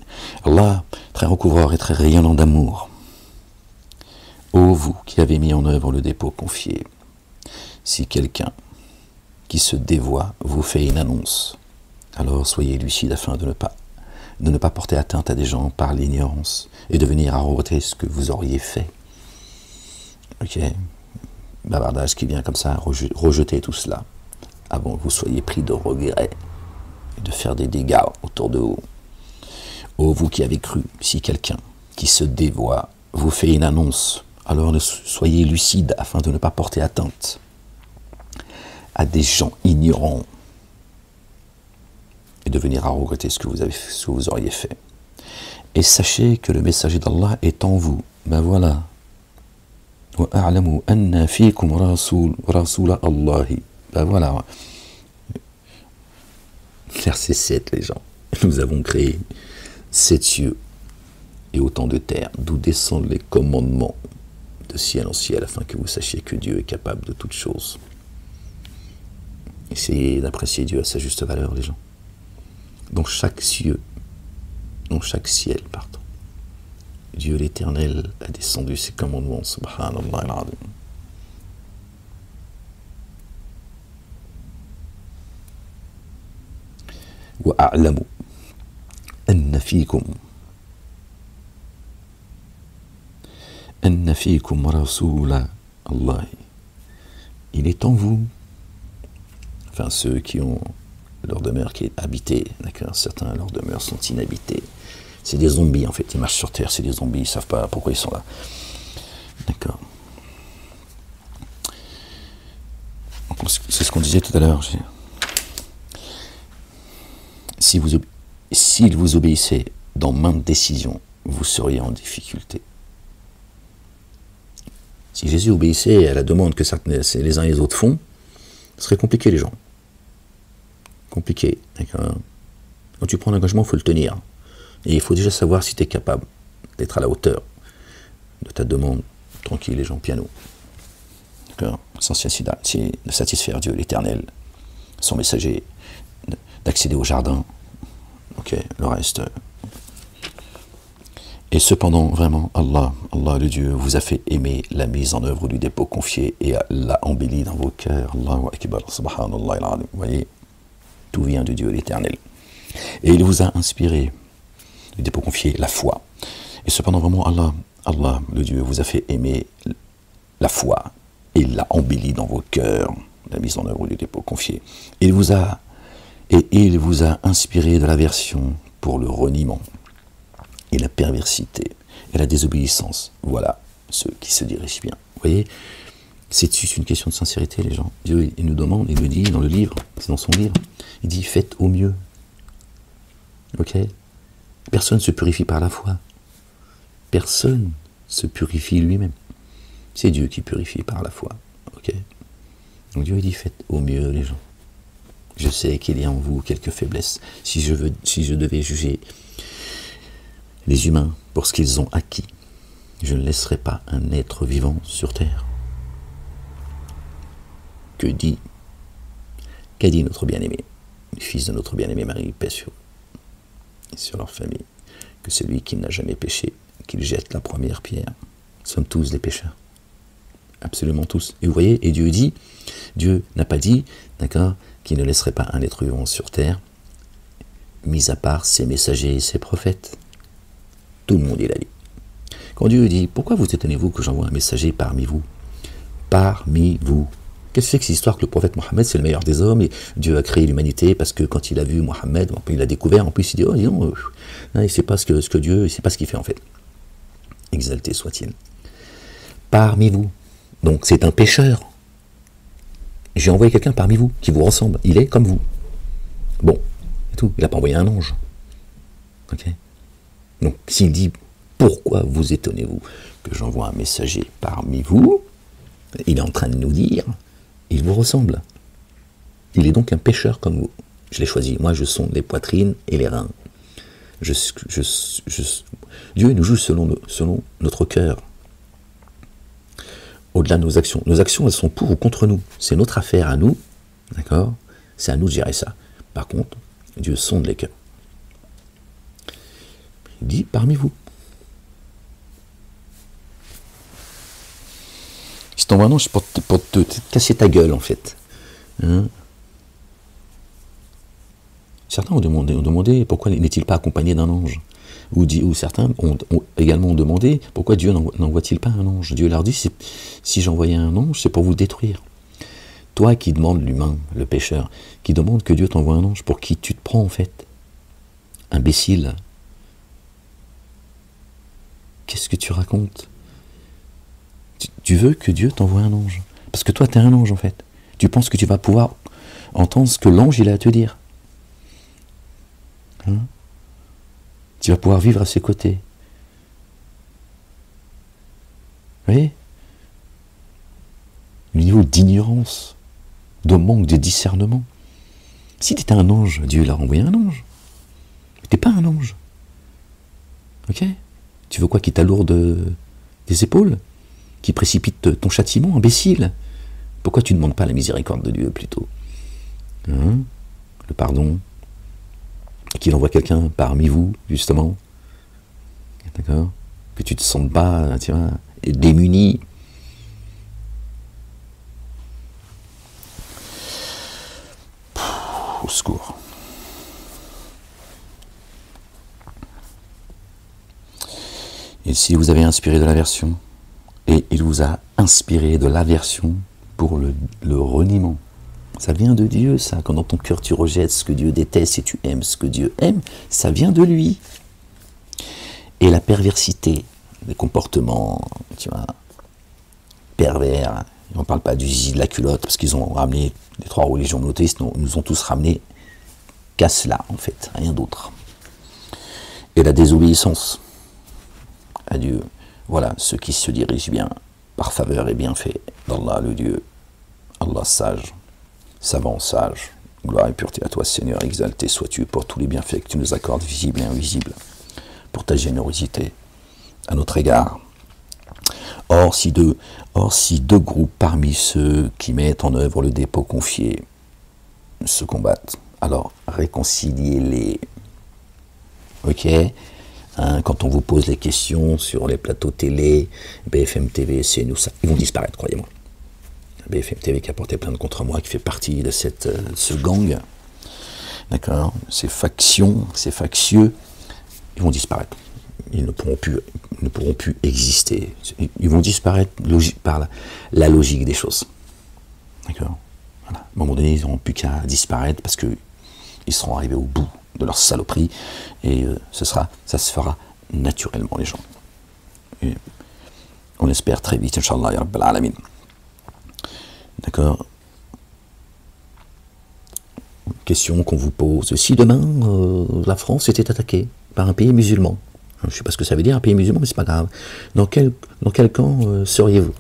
Allah, très recouvreur et très rayonnant d'amour. Ô vous qui avez mis en œuvre le dépôt confié, si quelqu'un qui se dévoie vous fait une annonce, alors soyez lucide afin de ne pas porter atteinte à des gens par l'ignorance et de venir arroter ce que vous auriez fait. Ok, bavardage qui vient comme ça, rejetez tout cela avant que vous soyez pris de regrets et de faire des dégâts autour de vous. Ô vous qui avez cru, si quelqu'un qui se dévoie vous fait une annonce, alors soyez lucide afin de ne pas porter atteinte à des gens ignorants et de venir à regretter ce que vous auriez fait. Et sachez que le messager d'Allah est en vous. Ben voilà. وَأَعْلَمُوا أَنَّ فِيكُمْ رَسُولَ اللَّهِ. Ben voilà. Verset 7, les gens. Nous avons créé 7 cieux et autant de terres, d'où descendent les commandements de ciel en ciel, afin que vous sachiez que Dieu est capable de toutes choses. Essayez d'apprécier Dieu à sa juste valeur, les gens. Dans chaque ciel, pardon, Dieu l'Éternel a descendu ses commandements, subhanallah al-azim. وَأَعْلَمُ أَنَّ فِيكُمْ رَسُولَ اللَّهِ. Il est en vous, enfin ceux qui ont leur demeure qui est habitée, d'accord, certains leurs demeures sont inhabitées. C'est des zombies en fait, ils marchent sur terre, c'est des zombies, ils ne savent pas pourquoi ils sont là. D'accord. C'est ce qu'on disait tout à l'heure. S'il vous obéissait dans maintes décisions, vous seriez en difficulté. Si Jésus obéissait à la demande que les uns et les autres font, ce serait compliqué les gens. Compliqué. D'accord. Quand tu prends l'engagement, il faut le tenir. Et il faut déjà savoir si tu es capable d'être à la hauteur de ta demande, tranquille et gens piano. D'accord. L'essentiel, c'est de satisfaire Dieu l'éternel, son messager, d'accéder au jardin. Ok, le reste. Et cependant, vraiment, Allah le Dieu, vous a fait aimer la mise en œuvre du dépôt confié et l'a embelli dans vos cœurs. Allahu Akbar, subhanallah al-azim. Vous voyez, tout vient de Dieu l'éternel. Et il vous a inspiré le dépôt confié, la foi. Et cependant, vraiment, Allah le Dieu, vous a fait aimer la foi et l'a embelli dans vos cœurs, la mise en œuvre du dépôt confié. Il vous a inspiré de l'aversion pour le reniement et la perversité et la désobéissance. Voilà ceux qui se dirigent bien. Vous voyez, c'est juste une question de sincérité, les gens. Dieu, il nous demande, il le dit dans le livre, c'est dans son livre, il dit faites au mieux. Ok? Personne ne se purifie par la foi. Personne se purifie lui-même. C'est Dieu qui purifie par la foi. Ok? Donc Dieu dit faites au mieux, les gens. Je sais qu'il y a en vous quelques faiblesses. Si je devais juger les humains pour ce qu'ils ont acquis, je ne laisserai pas un être vivant sur terre. Qu'a dit notre bien-aimé, le fils de notre bien-aimé Marie, paix sur eux et sur leur famille, que celui qui n'a jamais péché, qu'il jette la première pierre. Nous sommes tous des pécheurs. Absolument tous. Et vous voyez, et Dieu n'a pas dit, d'accord, qu'il ne laisserait pas un être vivant sur terre, mis à part ses messagers et ses prophètes. Tout le monde il a dit. Quand Dieu dit, pourquoi vous étonnez-vous que j'envoie un messager parmi vous? Parmi vous. Qu'est-ce que c'est que cette histoire que le prophète Mohammed, c'est le meilleur des hommes, et Dieu a créé l'humanité parce que quand il a vu Mohammed, il a découvert, en plus il dit, oh dis donc, il ne sait pas ce que Dieu, il ne sait pas ce qu'il fait en fait. Exalté soit-il. Parmi vous. Donc c'est un pécheur. J'ai envoyé quelqu'un parmi vous qui vous ressemble. Il est comme vous. Bon, c'est tout. Il n'a pas envoyé un ange. Ok. Donc s'il dit pourquoi vous étonnez-vous que j'envoie un messager parmi vous, il est en train de nous dire Il vous ressemble. Il est donc un pécheur comme vous. Je l'ai choisi. Moi, je sonde les poitrines et les reins. Dieu nous juge selon notre cœur. Au-delà de nos actions. Nos actions, elles sont pour ou contre nous. C'est notre affaire à nous. D'accord? C'est à nous de gérer ça. Par contre, Dieu sonde les cœurs. Il dit parmi vous. Si t'envoies un ange, c'est pour te casser ta gueule, en fait. Hein? Certains ont demandé pourquoi n'est-il pas accompagné d'un ange. Ou certains ont également demandé pourquoi Dieu n'envoie-t-il pas un ange. Dieu leur dit, si j'envoyais un ange, c'est pour vous détruire. Toi qui demandes l'humain, le pécheur, qui demande que Dieu t'envoie un ange, pour qui tu te prends en fait? Imbécile. Qu'est-ce que tu racontes? Tu veux que Dieu t'envoie un ange. Parce que toi, tu es un ange en fait. Tu penses que tu vas pouvoir entendre ce que l'ange il a à te dire. Hein? Tu vas pouvoir vivre à ses côtés. Vous voyez? Le niveau d'ignorance, de manque de discernement. Si tu étais un ange, Dieu l'a envoyé un ange. Tu n'es pas un ange. Ok? Tu veux quoi, qu'il t'alourde des épaules? Qui précipite ton châtiment, imbécile? Pourquoi tu ne demandes pas la miséricorde de Dieu plutôt? Hein? Le pardon? Qu'il envoie quelqu'un parmi vous, justement. D'accord? Que tu ne te sentes pas, tu vois, démuni. Au secours. Et si vous avez inspiré de l'aversion, et il vous a inspiré de l'aversion pour le reniement, ça vient de Dieu, ça. Quand dans ton cœur tu rejettes ce que Dieu déteste et tu aimes ce que Dieu aime, ça vient de lui. Et la perversité, les comportements, tu vois, pervers, on ne parle pas du zizi de la culotte, parce qu'ils ont ramené, les trois religions monothéistes nous ont tous ramené qu'à cela, en fait, rien d'autre. Et la désobéissance à Dieu, voilà, ceux qui se dirigent bien, par faveur et bienfait d'Allah le Dieu, Allah sage, savant, sage, gloire et pureté à toi Seigneur, exalté sois-tu pour tous les bienfaits que tu nous accordes, visibles et invisibles, pour ta générosité à notre égard. Or, si deux groupes parmi ceux qui mettent en œuvre le dépôt confié se combattent, alors réconciliez-les. Ok? Hein, quand on vous pose les questions sur les plateaux télé, BFM TV, CNews, ça, ils vont disparaître, croyez-moi. BFM TV qui a porté plainte contre moi, qui fait partie de ce gang, d'accord, ces factions, ces factieux, ils vont disparaître. Ils ne pourront plus exister. Ils vont disparaître par la logique des choses. D'accord. Voilà. À un moment donné, ils n'auront plus qu'à disparaître parce qu'ils seront arrivés au bout de leur saloperie et ça se fera naturellement, les gens. Et on espère très vite, Inch'Allah, ya Rabbal Alamin. D'accord. Question qu'on vous pose. Si demain, la France était attaquée par un pays musulman, je ne sais pas ce que ça veut dire, un pays musulman, mais c'est pas grave. Dans quel camp seriez-vous?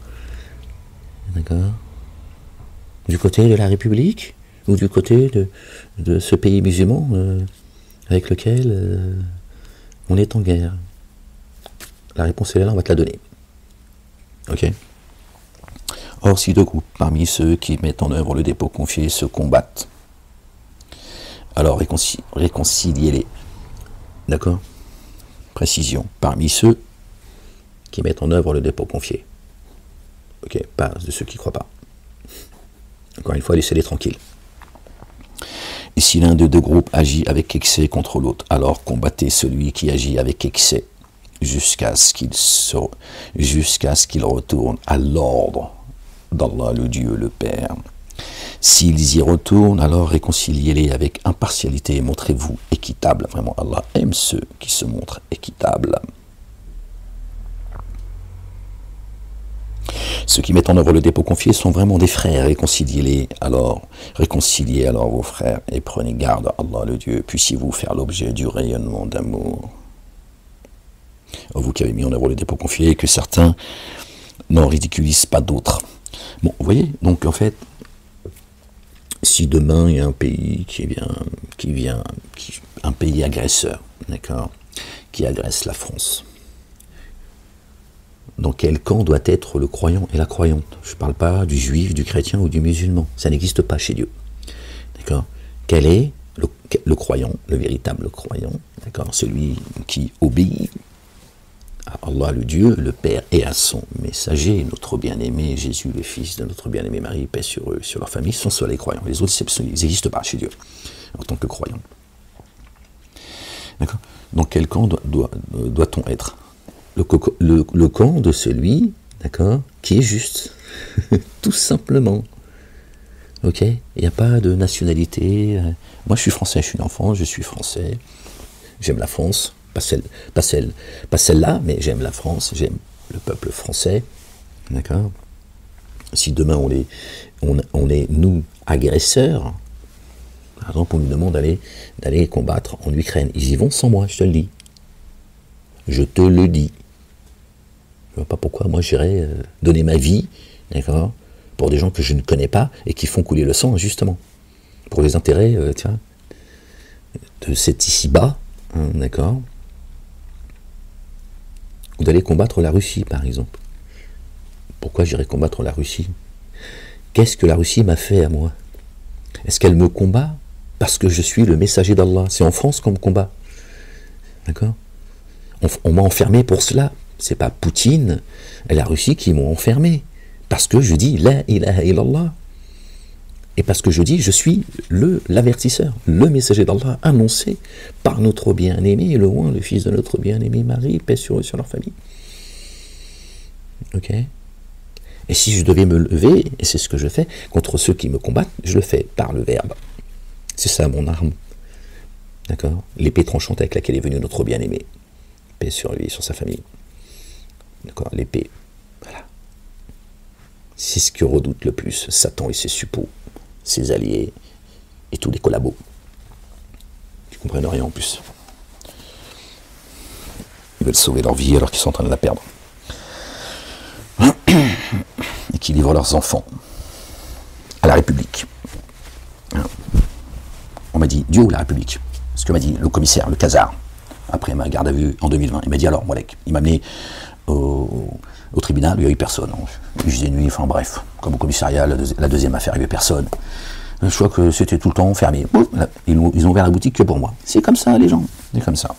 D'accord. Du côté de la République ou du côté de ce pays musulman avec lequel on est en guerre? La réponse est là, on va te la donner. Ok. Or, si deux groupes parmi ceux qui mettent en œuvre le dépôt confié se combattent, alors réconciliez-les. D'accord? Précision. Parmi ceux qui mettent en œuvre le dépôt confié. Ok? Pas de ceux qui ne croient pas. Encore une fois, laissez-les tranquilles. Et si l'un des deux groupes agit avec excès contre l'autre, alors combattez celui qui agit avec excès jusqu'à ce qu'il retourne à l'ordre d'Allah le Dieu le Père. S'ils y retournent, alors réconciliez-les avec impartialité et montrez-vous équitable. Vraiment, Allah aime ceux qui se montrent équitables. Ceux qui mettent en œuvre le dépôt confié sont vraiment des frères. Réconciliez alors vos frères et prenez garde à Allah le Dieu. Puissiez-vous faire l'objet du rayonnement d'amour. Vous qui avez mis en œuvre le dépôt confié, que certains n'en ridiculisent pas d'autres. Bon, vous voyez, donc en fait, si demain il y a un pays un pays agresseur, d'accord, qui agresse la France, dans quel camp doit être le croyant et la croyante? Je ne parle pas du juif, du chrétien ou du musulman. Ça n'existe pas chez Dieu. D'accord? Quel est le croyant, le véritable croyant? D'accord? Celui qui obéit à Allah, le Dieu, le Père, et à son messager, notre bien-aimé Jésus, le Fils de notre bien-aimé Marie, paix sur eux, sur leur famille, sont seuls les croyants. Les autres, ils n'existent pas chez Dieu, en tant que croyants. D'accord? Dans quel camp doit-on être? Le camp de celui, d'accord, qui est juste, tout simplement. Ok? Il n'y a pas de nationalité. Moi, je suis français, je suis né en France, je suis français. J'aime la France, pas celle-là, mais j'aime la France, j'aime le peuple français. D'accord? Si demain on est nous agresseurs, par exemple, on nous demande d'aller combattre en Ukraine, ils y vont sans moi, je te le dis. Je te le dis. Je ne vois pas pourquoi moi j'irais donner ma vie, d'accord, pour des gens que je ne connais pas et qui font couler le sang injustement. Pour les intérêts, de cet ici-bas, hein, d'accord, ou d'aller combattre la Russie, par exemple. Pourquoi j'irais combattre la Russie? Qu'est-ce que la Russie m'a fait à moi? Est-ce qu'elle me combat parce que je suis le messager d'Allah? C'est en France qu'on me combat. D'accord? On m'a enfermé pour cela. C'est pas Poutine et la Russie qui m'ont enfermé. Parce que je dis La ilaha illallah. Et parce que je dis je suis l'avertisseur, le messager d'Allah annoncé par notre bien-aimé, le Oint, le fils de notre bien-aimé Marie, paix sur eux, sur leur famille. Ok? Et si je devais me lever, et c'est ce que je fais, contre ceux qui me combattent, je le fais par le verbe. C'est ça mon arme. D'accord? L'épée tranchante avec laquelle est venu notre bien-aimé. Paix sur lui et sur sa famille. D'accord? L'épée. Voilà. C'est ce que redoute le plus Satan et ses suppôts, ses alliés et tous les collabos. Ils ne comprennent rien en plus. Ils veulent sauver leur vie alors qu'ils sont en train de la perdre. Et qui livrent leurs enfants à la République. On m'a dit, Dieu ou la République? Ce que m'a dit le commissaire, le Khazar, après ma garde à vue en 2020. Il m'a dit, alors, Moulek, il m'a amené au tribunal, il n'y a eu personne. Je disais nuit, enfin bref, comme au commissariat, la deuxième affaire, il n'y avait personne. Je crois que c'était tout le temps fermé. Ils ont ouvert la boutique que pour moi. C'est comme ça, les gens. C'est comme ça.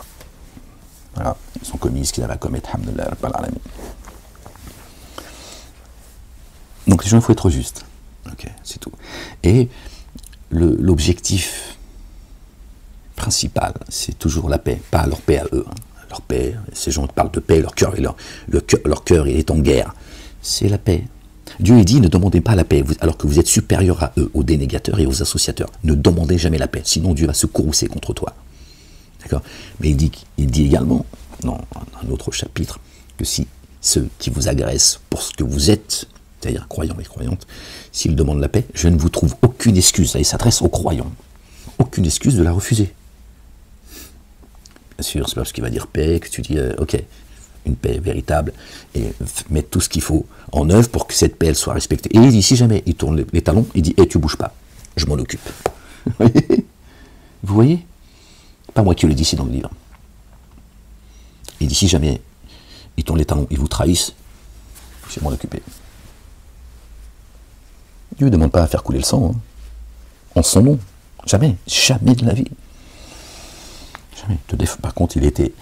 Voilà. Ils ont commis ce qu'ils avaient à commettre. Alhamdulillah, Rabbil Alamin. Donc les gens, il faut être juste. Ok, c'est tout. Et l'objectif principal, c'est toujours la paix, pas leur paix à eux. Hein. Leur paix, ces gens qui parlent de paix, leur cœur il est en guerre. C'est la paix. Dieu dit, ne demandez pas la paix, alors que vous êtes supérieur à eux, aux dénégateurs et aux associateurs. Ne demandez jamais la paix, sinon Dieu va se courroucer contre toi. D'accord? Mais il dit également, dans un autre chapitre, que si ceux qui vous agressent pour ce que vous êtes, c'est-à-dire croyants et croyantes, s'ils demandent la paix, je ne vous trouve aucune excuse. Ça, il s'adresse aux croyants. Aucune excuse de la refuser. Bien sûr, c'est pas parce qu'il va dire paix que tu dis, ok, une paix véritable, et mettre tout ce qu'il faut en œuvre pour que cette paix elle soit respectée. Et il dit, si jamais il tourne les talons, il dit, tu bouges pas, je m'en occupe. Vous voyez? Pas moi qui le dis, c'est dans le livre. Il dit, si jamais il tourne les talons, ils vous trahissent, je vais m'en occuper. Dieu ne demande pas à faire couler le sang, hein. En son nom. Jamais. Jamais de la vie. Jamais. Par contre, il a été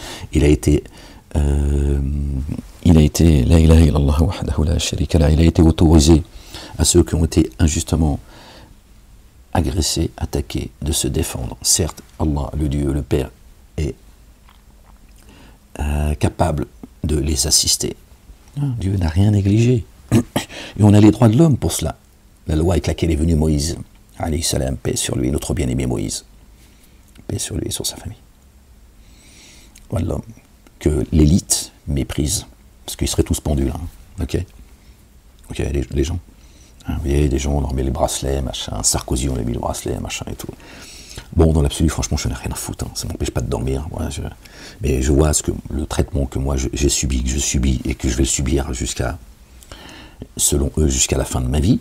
la ilaha illallah wahdahu la sharika lah, il a été autorisé à ceux qui ont été injustement agressés, attaqués, de se défendre. Certes, Allah, le Dieu, le Père, est capable de les assister. Dieu n'a rien négligé. Et on a les droits de l'homme pour cela. La loi avec laquelle est venu Moïse, alayhi salam, paix sur lui, notre bien-aimé Moïse, paix sur lui et sur sa famille. Droits de l'homme que l'élite méprise, parce qu'ils seraient tous pendus là, ok, les gens, hein, vous voyez, des gens, on leur met les bracelets, machin, Sarkozy, on lui a mis le bracelet, machin et tout. Bon, dans l'absolu, franchement, je n'ai rien à foutre, hein. Ça ne m'empêche pas de dormir, mais je vois le traitement que moi j'ai subi, que je subis et que je vais subir selon eux, jusqu'à la fin de ma vie,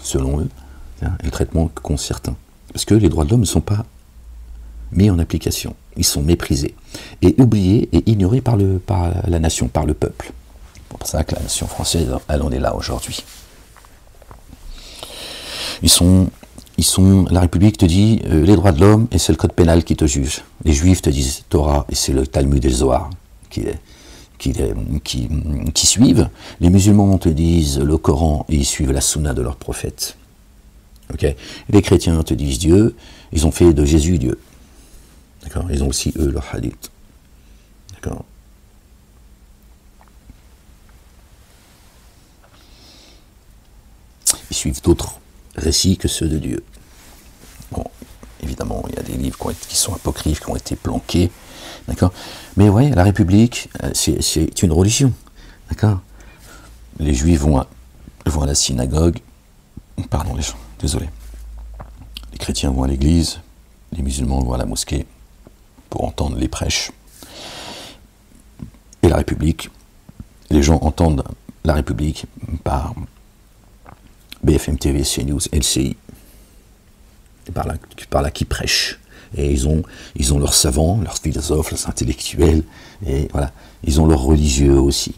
selon eux, et le traitement qu'ont certains. Parce que les droits de l'homme ne sont pas mis en application. Ils sont méprisés et oubliés et ignorés par la nation, par le peuple. C'est pour ça que la nation française, elle en est là aujourd'hui. La République te dit les droits de l'homme et c'est le code pénal qui te juge. Les Juifs te disent Torah et c'est le Talmud et le Zohar qui suivent. Les musulmans te disent le Coran et ils suivent la Sunna de leur prophète. Okay. Les chrétiens te disent Dieu, ils ont fait de Jésus Dieu. D'accord. Ils ont aussi eux leur hadith. D'accord. Ils suivent d'autres récits que ceux de Dieu. Bon, évidemment, il y a des livres qui sont apocryphes, qui ont été planqués, d'accord. Mais ouais, la République, c'est une religion, d'accord. Les Juifs vont à la synagogue, pardon les gens, désolé. Les chrétiens vont à l'église, les musulmans vont à la mosquée pour entendre les prêches. Et la République, les gens entendent la République par BFM TV, CNews, LCI, par là qui prêchent. Et ils ont leurs savants, leurs philosophes, leurs intellectuels, et voilà, ils ont leurs religieux aussi,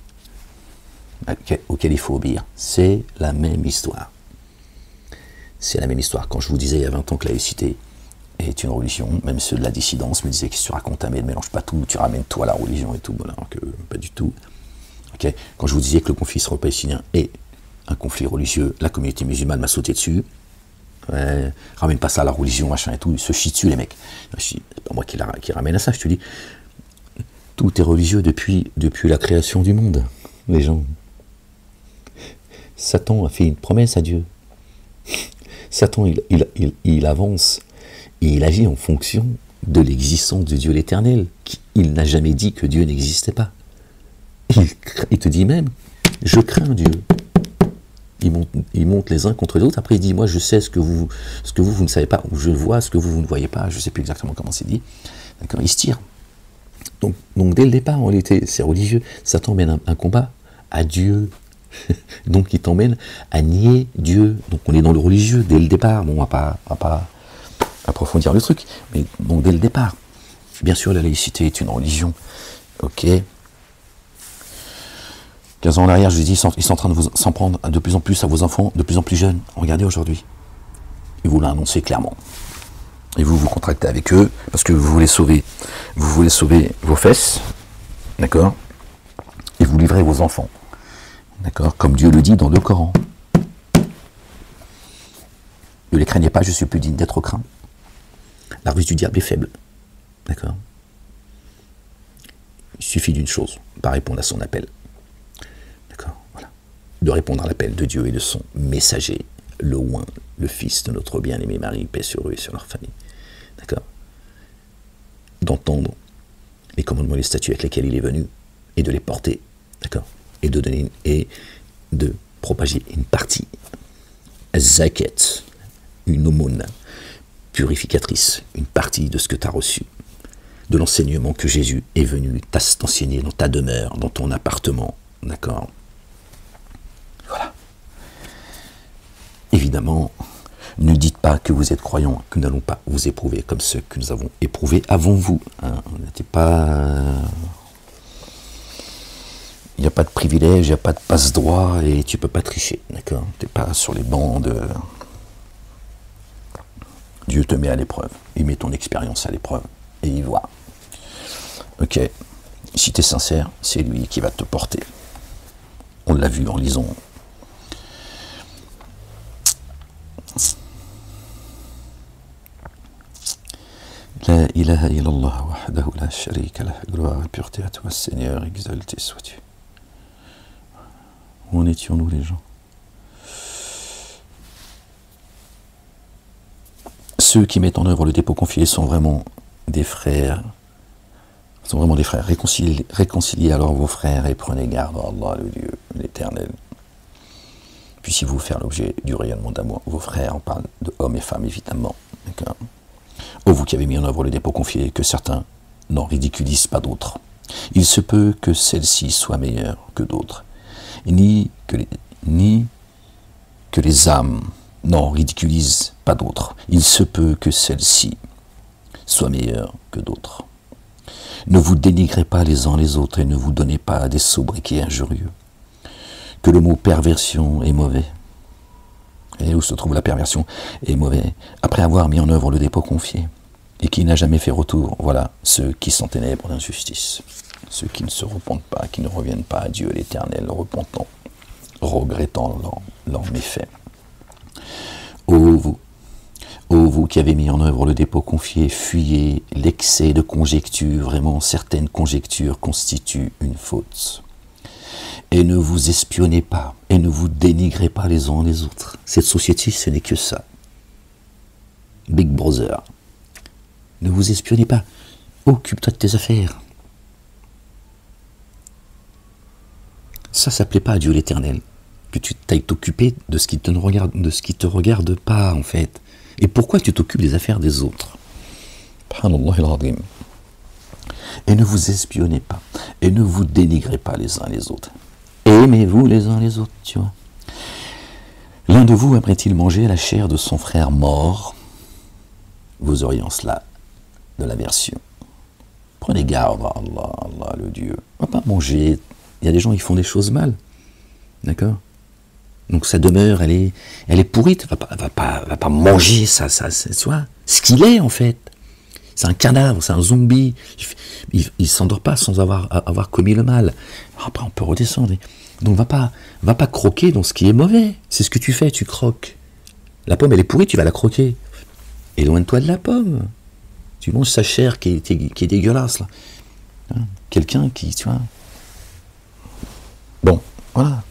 auxquels il faut obéir. C'est la même histoire. C'est la même histoire. Quand je vous disais il y a 20 ans que la laïcité est une religion, même ceux de la dissidence me disaient qu'est-ce que tu racontes, mais ne mélange pas tout, tu ramènes tout à la religion et tout, voilà, alors que pas du tout. Okay. Quand je vous disais que le conflit israélo-palestinien est un conflit religieux, la communauté musulmane m'a sauté dessus. Ouais, ramène pas ça à la religion, machin et tout, ils se chient dessus les mecs. C'est pas moi qui ramène à ça, je te dis. Tout est religieux depuis la création du monde, les gens. Satan a fait une promesse à Dieu. Satan, il avance et il agit en fonction de l'existence de Dieu l'Éternel. Il n'a jamais dit que Dieu n'existait pas. Il te dit même, je crains Dieu. Ils montent les uns contre les autres. Après, il dit, moi, je sais ce que vous ne savez pas, ou je vois ce que vous ne voyez pas. Je ne sais plus exactement comment c'est dit. D'accord, ils se tirent. Donc, dès le départ, en réalité, c'est religieux. Ça t'emmène un combat à Dieu. Donc, il t'emmène à nier Dieu. Donc, on est dans le religieux dès le départ. Bon, on va pas approfondir le truc. Mais donc, dès le départ. Bien sûr, la laïcité est une religion. Ok. 15 ans en arrière, je vous dis, ils sont en train de s'en prendre de plus en plus à vos enfants, de plus en plus jeunes. Regardez aujourd'hui. Ils vous l'ont annoncé clairement. Et vous vous contractez avec eux parce que vous voulez sauver vos fesses, d'accord, et vous livrez vos enfants, d'accord, comme Dieu le dit dans le Coran. Ne les craignez pas, je suis plus digne d'être craint. La ruse du diable est faible, d'accord. Il suffit d'une chose, pas répondre à son appel. De répondre à l'appel de Dieu et de son messager, le oint, le fils de notre bien-aimé Marie, paix sur eux et sur leur famille. D'accord. D'entendre les commandements et les statuts avec lesquels il est venu, et de les porter, d'accord, et de donner, et de propager une partie, zakat, une aumône purificatrice, une partie de ce que tu as reçu, de l'enseignement que Jésus est venu t'enseigner dans ta demeure, dans ton appartement, d'accord. Voilà. Évidemment, ne dites pas que vous êtes croyants, que nous n'allons pas vous éprouver comme ceux que nous avons éprouvés avant vous. Hein. On n'était pas... Il n'y a pas de privilège, il n'y a pas de passe-droit et tu ne peux pas tricher. D'accord. Tu n'es pas sur les bancs de... Dieu te met à l'épreuve. Il met ton expérience à l'épreuve. Et il voit. Ok. Si tu es sincère, c'est lui qui va te porter. On l'a vu en lisant... La ilaha illallah wahdahu la sharika lah, gloire et pureté à toi Seigneur, exalté sois-tu. Où en étions-nous les gens? Ceux qui mettent en œuvre le dépôt confié sont vraiment des frères. Réconciliez alors vos frères et prenez garde à Allah, le Dieu, l'Éternel. Puissiez-vous faire l'objet du rayonnement d'amour. Vos frères, on parle de hommes et femmes évidemment. D'accord. Ô vous qui avez mis en œuvre le dépôt confié, que certains n'en ridiculisent pas d'autres. Il se peut que celle-ci soit meilleure que d'autres, ni que les âmes n'en ridiculise pas d'autres. Il se peut que celle-ci soit meilleure que d'autres. Ne vous dénigrez pas les uns les autres et ne vous donnez pas des sobriquets injurieux. Que le mot perversion est mauvais. Et où se trouve la perversion est mauvais. Après avoir mis en œuvre le dépôt confié et qui n'a jamais fait retour, voilà ceux qui sont ténèbres d'injustice. Ceux qui ne se repentent pas, qui ne reviennent pas à Dieu l'Éternel, repentant, regrettant leurs méfaits. Ô vous qui avez mis en œuvre le dépôt confié, fuyez l'excès de conjectures. Vraiment, certaines conjectures constituent une faute. Et ne vous espionnez pas, et ne vous dénigrez pas les uns les autres. Cette société, ce n'est que ça. Big Brother. Ne vous espionnez pas. Occupe-toi de tes affaires. Ça plaît pas à Dieu l'Éternel. Que tu t'ailles t'occuper de ce qui te regarde pas, en fait. Et pourquoi tu t'occupes des affaires des autres? Et ne vous espionnez pas. Et ne vous dénigrez pas les uns les autres. Aimez-vous les uns les autres, tu vois. L'un de vous aimerait-il manger la chair de son frère mort? Vous auriez en cela de l'aversion. Prenez garde à Allah, Allah le Dieu. On va pas manger. Il y a des gens qui font des choses mal. D'accord? Donc sa demeure, elle est pourrite. Va pas manger ça, tu vois, ce qu'il est en fait. C'est un cadavre, c'est un zombie. Il s'endort pas sans avoir commis le mal. Après, on peut redescendre. Donc va pas croquer dans ce qui est mauvais. C'est ce que tu fais, tu croques. La pomme, elle est pourrie, tu vas la croquer. Éloigne-toi de la pomme. Tu manges sa chair qui est dégueulasse là. Quelqu'un qui, tu vois. Bon, voilà.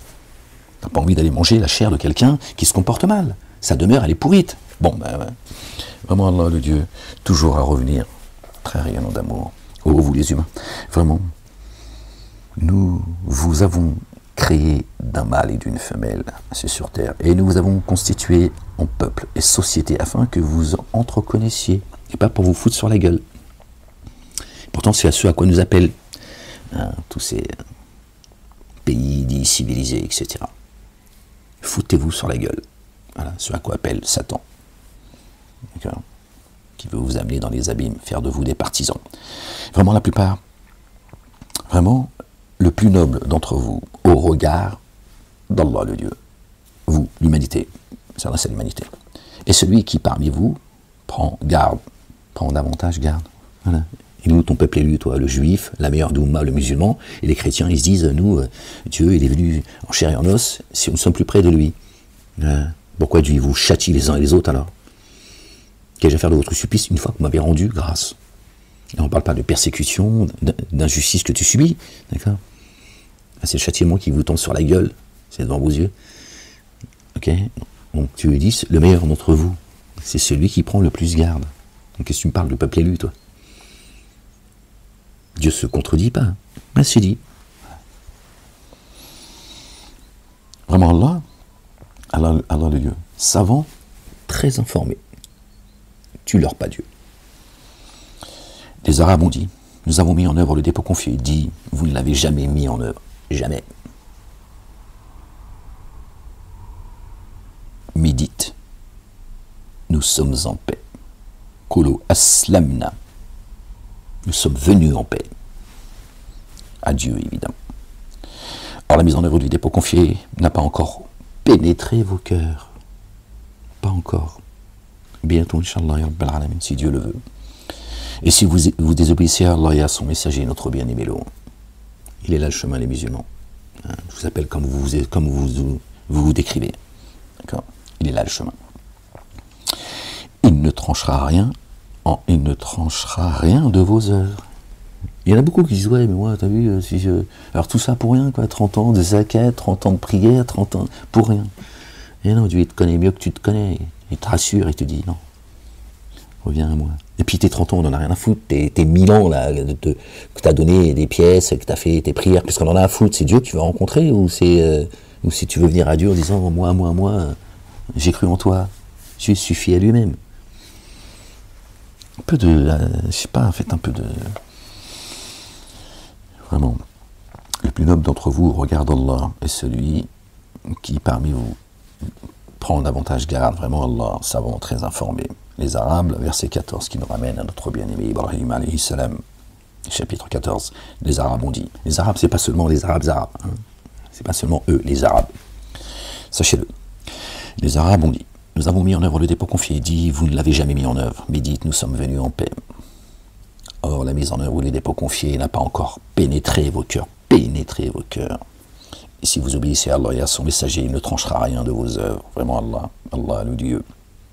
T'as pas envie d'aller manger la chair de quelqu'un qui se comporte mal. Sa demeure, elle est pourrite. Bon, ben, vraiment, Allah, le Dieu, toujours à revenir, très rayonnant d'amour. Oh, vous les humains, vraiment, nous vous avons créé d'un mâle et d'une femelle, c'est sur terre, et nous vous avons constitué en peuple et société afin que vous entreconnaissiez, et pas pour vous foutre sur la gueule. Pourtant, c'est à ce à quoi nous appellent tous ces pays dits civilisés, etc. Foutez-vous sur la gueule. Voilà, ce à quoi appelle Satan. D'accord? Qui veut vous amener dans les abîmes, faire de vous des partisans. Vraiment, la plupart, vraiment, le plus noble d'entre vous, au regard d'Allah le Dieu, vous, l'humanité, c'est l'humanité, et celui qui parmi vous prend garde, prend davantage garde. Voilà. Et nous, ton peuple élu, toi, le juif, la meilleure d'Oumma, le musulman, et les chrétiens, ils se disent, nous, Dieu, il est venu en chair et en os, si nous sommes plus près de lui. Pourquoi Dieu vous châtie les uns et les autres alors? Qu'ai-je à faire de votre supplice une fois que vous m'avez rendu grâce? Et on ne parle pas de persécution, d'injustice que tu subis, d'accord? C'est le châtiment qui vous tombe sur la gueule, c'est devant vos yeux. Ok? Donc tu lui dis, le meilleur d'entre vous, c'est celui qui prend le plus garde. Donc qu'est-ce que tu me parles du peuple élu, toi? Dieu se contredit pas. Ben, c'est dit. Vraiment Allah le Dieu, savant, très informé. Tue-leur pas Dieu. Les Arabes ont dit, nous avons mis en œuvre le dépôt confié. Dit, vous ne l'avez jamais mis en œuvre. Jamais. Médite. Nous sommes en paix. Kulu aslamna. Nous sommes venus en paix. À Dieu, évidemment. Or, la mise en œuvre du dépôt confié n'a pas encore pénétré vos cœurs. Pas encore. Bientôt, Inch'Allah, ya Rabbal Alamin, si Dieu le veut. Et si vous désobéissez à Allah et à son messager, notre bien-aimé l'eau, il est là le chemin, les musulmans. Je vous appelle comme vous décrivez. D'accord? Il est là le chemin. Il ne tranchera rien de vos œuvres. Il y en a beaucoup qui disent, ouais, mais moi, t'as vu, alors tout ça pour rien, quoi, 30 ans de zakat, 30 ans de prière, 30 ans pour rien. Et non, Dieu, il te connaît mieux que tu te connais. Il te rassure, il te dit, non, reviens à moi. Et puis tes 30 ans, on n'en a rien à foutre. Tes 1000 ans, là, que t'as donné des pièces, que t'as fait tes prières, qu'est-ce qu'on en a à foutre? C'est Dieu que tu vas rencontrer, ou si tu veux venir à Dieu en disant, moi, j'ai cru en toi. Dieu suffit à lui-même. Un peu de, je sais pas, faites un peu de... Vraiment, le plus noble d'entre vous, regarde Allah, est celui qui parmi vous prend davantage garde, vraiment Allah, savant, très informé. Les Arabes, verset 14, qui nous ramène à notre bien-aimé Ibrahim alayhi salam, chapitre 14. Les Arabes ont dit, les Arabes, c'est pas seulement les Arabes, hein. C'est pas seulement eux, les Arabes. Sachez-le. Les Arabes ont dit, nous avons mis en œuvre le dépôt confié. Dit, vous ne l'avez jamais mis en œuvre. Mais dites, nous sommes venus en paix. Or, la mise en œuvre du dépôt confié n'a pas encore pénétré vos cœurs. Pénétré vos cœurs. Et si vous obéissez à Allah et à son messager, il ne tranchera rien de vos œuvres. Vraiment Allah, Allah le Dieu,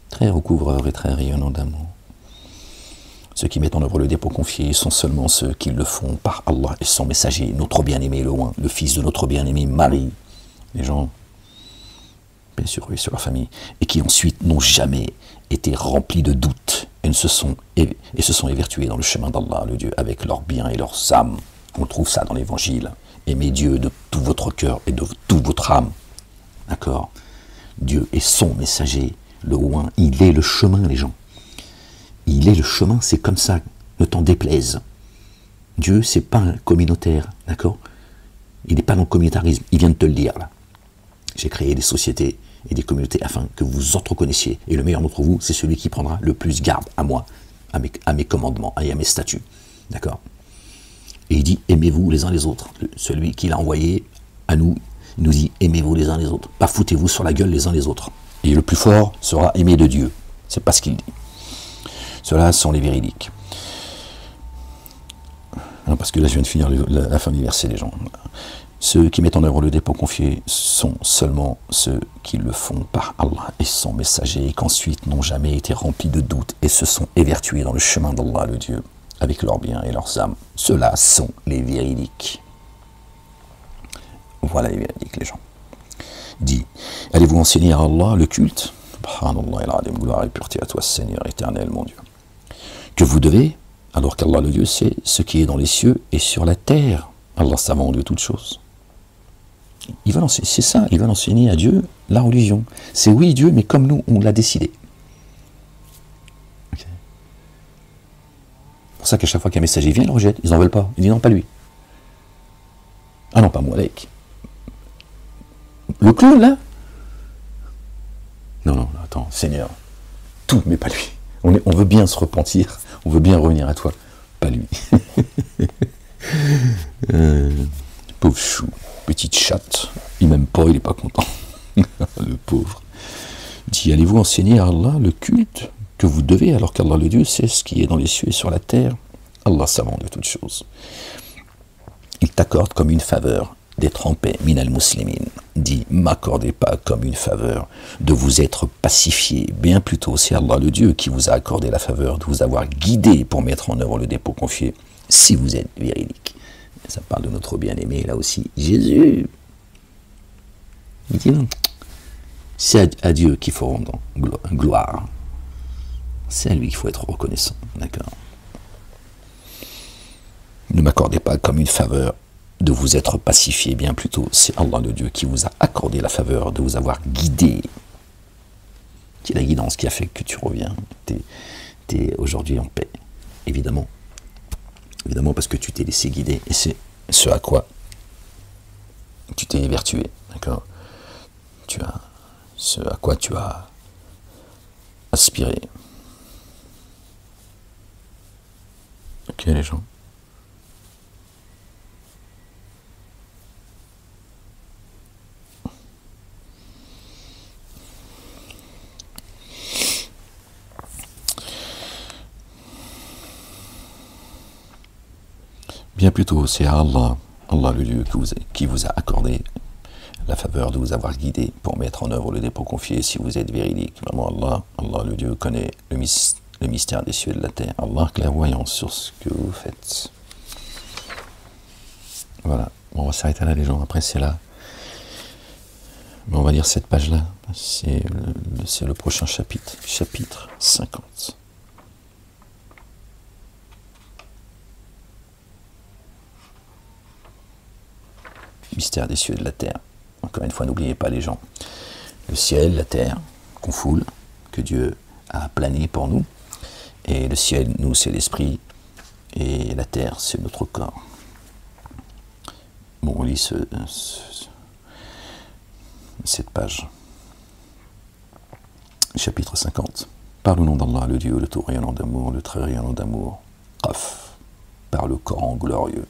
très recouvreur et très rayonnant d'amour. Ceux qui mettent en œuvre le dépôt confié sont seulement ceux qui le font par Allah et son messager, notre bien-aimé loin, le fils de notre bien-aimé Marie. Les gens, bien sûr, oui, sur leur famille, et qui ensuite n'ont jamais été remplis de doutes et se sont évertués dans le chemin d'Allah, le Dieu, avec leurs biens et leurs âmes. On trouve ça dans l'Évangile. Aimez Dieu de tout votre cœur et de toute votre âme. D'accord? Dieu est son messager, le loin. Il est le chemin, les gens. Il est le chemin, c'est comme ça. Ne t'en déplaise. Dieu, c'est pas un communautaire, d'accord? Il n'est pas dans le communautarisme. Il vient de te le dire, là. J'ai créé des sociétés et des communautés afin que vous entreconnaissiez. Et le meilleur d'entre vous, c'est celui qui prendra le plus garde à moi, à mes commandements et à mes statuts. D'accord? Et il dit, aimez-vous les uns les autres. Celui qui l'a envoyé à nous, il nous dit, aimez-vous les uns les autres. Pas foutez-vous sur la gueule les uns les autres. Et le plus fort sera aimé de Dieu. C'est pas ce qu'il dit. Ceux-là sont les véridiques. Non, parce que là, je viens de finir la fin du verset, les gens. Ceux qui mettent en œuvre le dépôt confié sont seulement ceux qui le font par Allah et son messager, et qu'ensuite n'ont jamais été remplis de doutes et se sont évertués dans le chemin d'Allah, le Dieu, avec leurs biens et leurs âmes. Ceux-là sont les véridiques. Voilà les véridiques, les gens. Dit, allez-vous enseigner à Allah le culte? Subhanallah, gloire et pureté à toi, Seigneur éternel, mon Dieu. Que vous devez, alors qu'Allah, le Dieu, sait ce qui est dans les cieux et sur la terre. Allah savant de toutes choses. Il va l'enseigner, c'est ça, il va l'enseigner à Dieu la religion. C'est oui Dieu, mais comme nous, on l'a décidé. Okay. C'est pour ça qu'à chaque fois qu'un messager vient, ils le rejettent, ils n'en veulent pas. Ils disent non, pas lui. Ah non, pas moi, Lek. Le clown, là? Non, attends, Seigneur, tout, mais pas lui. On veut bien se repentir, on veut bien revenir à toi, pas lui. Pauvre chou, petite chatte, il m'aime pas, il est pas content. Le pauvre. Dit, allez-vous enseigner à Allah le culte que vous devez, alors qu'Allah le Dieu sait ce qui est dans les cieux et sur la terre? Allah savant de toutes choses. Il t'accorde comme une faveur d'être en paix, minal muslimin. Dit, m'accordez pas comme une faveur de vous être pacifié. Bien plutôt, c'est Allah le Dieu qui vous a accordé la faveur de vous avoir guidé pour mettre en œuvre le dépôt confié, si vous êtes véridique. Ça parle de notre bien-aimé, là aussi, Jésus. Il dit non. C'est à Dieu qu'il faut rendre gloire. C'est à lui qu'il faut être reconnaissant. D'accord? Ne m'accordez pas comme une faveur de vous être pacifié, bien plutôt, c'est Allah le Dieu qui vous a accordé la faveur de vous avoir guidé. C'est la guidance qui a fait que tu reviens. T'es aujourd'hui en paix. Évidemment. Évidemment parce que tu t'es laissé guider. Et c'est ce à quoi tu t'es évertué. D'accord? Ce à quoi tu as aspiré. Ok les gens? Bien plutôt, c'est à Allah, Allah le Dieu qui vous a accordé la faveur de vous avoir guidé pour mettre en œuvre le dépôt confié si vous êtes véridique. Vraiment Allah le Dieu connaît le mystère des cieux et de la terre. Allah clairvoyant sur ce que vous faites. Voilà, on va s'arrêter là les gens, après c'est là. Mais on va lire cette page-là, c'est le prochain chapitre, chapitre 50. Mystère des cieux et de la terre. Encore une fois, n'oubliez pas les gens. Le ciel, la terre, qu'on foule, que Dieu a plané pour nous. Et le ciel, nous, c'est l'esprit. Et la terre, c'est notre corps. Bon, on lit cette page. chapitre 50. Par le nom d'Allah, le Dieu, le tout rayonnant d'amour, le très rayonnant d'amour. Qaf, par le Coran glorieux.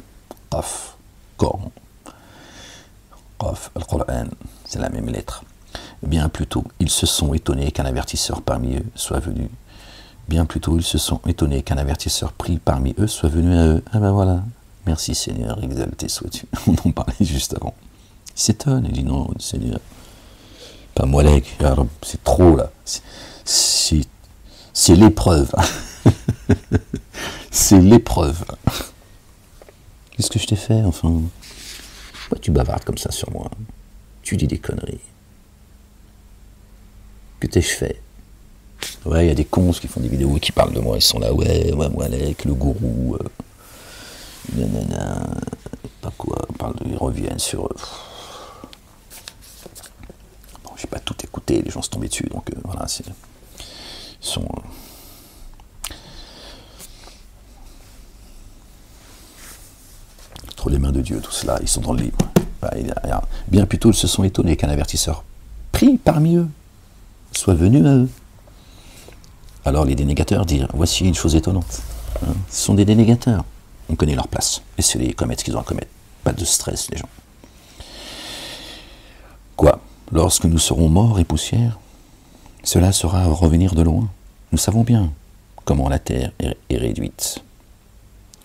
Qaf, Coran. Qaf, Al-Qur'an, c'est la même lettre. Bien plutôt, ils se sont étonnés qu'un avertisseur parmi eux soit venu. Bien plutôt, ils se sont étonnés qu'un avertisseur pris parmi eux soit venu à eux. Ah ben voilà, merci Seigneur, exalté sois-tu. On en parlait juste avant. Il s'étonne, il dit non, Seigneur. Pas Molek, c'est trop là. C'est l'épreuve. C'est l'épreuve. Qu'est-ce que je t'ai fait, enfin? Pourquoi tu bavardes comme ça sur moi? Tu dis des conneries. Que t'ai-je fait? Ouais, il y a des cons qui font des vidéos qui parlent de moi, ils sont là, ouais, Molek, le gourou, nanana, pas quoi, ils reviennent sur... Bon, j'ai pas tout écouté, les gens sont tombés dessus, donc voilà, ils sont... Entre les mains de Dieu, tout cela, ils sont dans le livre. Bien plutôt, ils se sont étonnés qu'un avertisseur pris parmi eux soit venu à eux. Alors les dénégateurs dirent, voici une chose étonnante. Hein, ce sont des dénégateurs. On connaît leur place. Laissez-les commettre ce qu'ils ont à commettre. Pas de stress, les gens. Quoi? Lorsque nous serons morts et poussière, cela sera à revenir de loin. Nous savons bien comment la terre est réduite.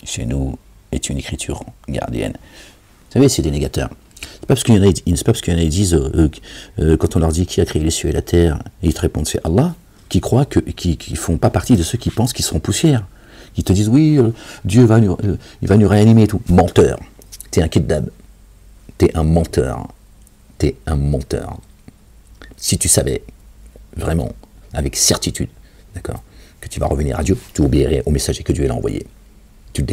Chez nous est une écriture gardienne. Vous savez, c'est des négateurs. C'est pas parce qu'il y en a qui disent, quand on leur dit qui a créé les cieux et la terre, et ils te répondent c'est Allah, qui croient qui font pas partie de ceux qui pensent qu'ils seront poussière. Qui te disent oui, Dieu il va nous réanimer et tout. Menteur. T'es un kidnap. T'es un menteur. T'es un menteur. Si tu savais vraiment, avec certitude, d'accord, que tu vas revenir à Dieu, tu obéirais au messager que Dieu l'a envoyé. Tu ne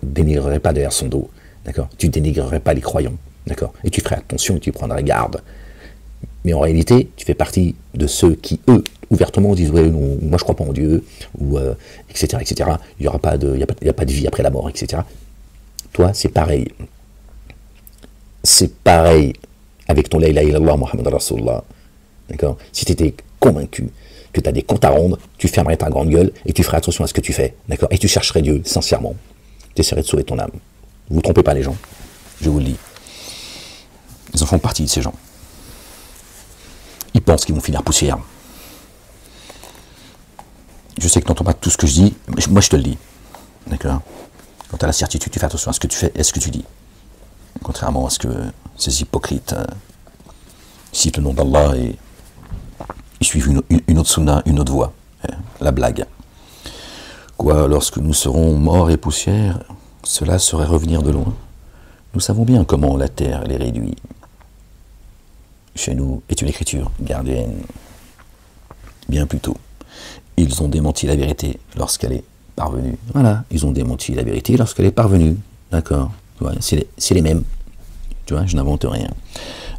dénigrerais pas derrière son dos, d'accord. Tu ne dénigrerais pas les croyants, d'accord. Et tu ferais attention et tu prendrais garde. Mais en réalité, tu fais partie de ceux qui, eux, ouvertement disent ouais, non, moi je crois pas en Dieu, ou etc., etc. Il n'y aura pas de, il y a pas de vie après la mort, etc. Toi, c'est pareil. C'est pareil avec ton La ilaha illallah Muhammad Rasulullah. D'accord? Si tu étais convaincu que tu as des comptes à rendre, tu fermerais ta grande gueule et tu ferais attention à ce que tu fais. D'accord? Et tu chercherais Dieu, sincèrement. Tu essaierais de sauver ton âme. Vous ne trompez pas les gens. Je vous le dis. Ils en font partie de ces gens. Ils pensent qu'ils vont finir poussière. Je sais que tu n'entends pas tout ce que je dis, mais moi je te le dis. D'accord? Quand tu as la certitude, tu fais attention à ce que tu fais et à ce que tu dis. Contrairement à ce que ces hypocrites citent le nom d'Allah et ils suivent une autre sunna, une autre voie. La blague. Quoi, lorsque nous serons morts et poussière, cela serait revenir de loin. Nous savons bien comment la terre les réduit. Chez nous est une écriture gardienne. Bien plus tôt. Ils ont démenti la vérité lorsqu'elle est parvenue. Voilà, ils ont démenti la vérité lorsqu'elle est parvenue. D'accord? C'est les mêmes. Tu vois, je n'invente rien.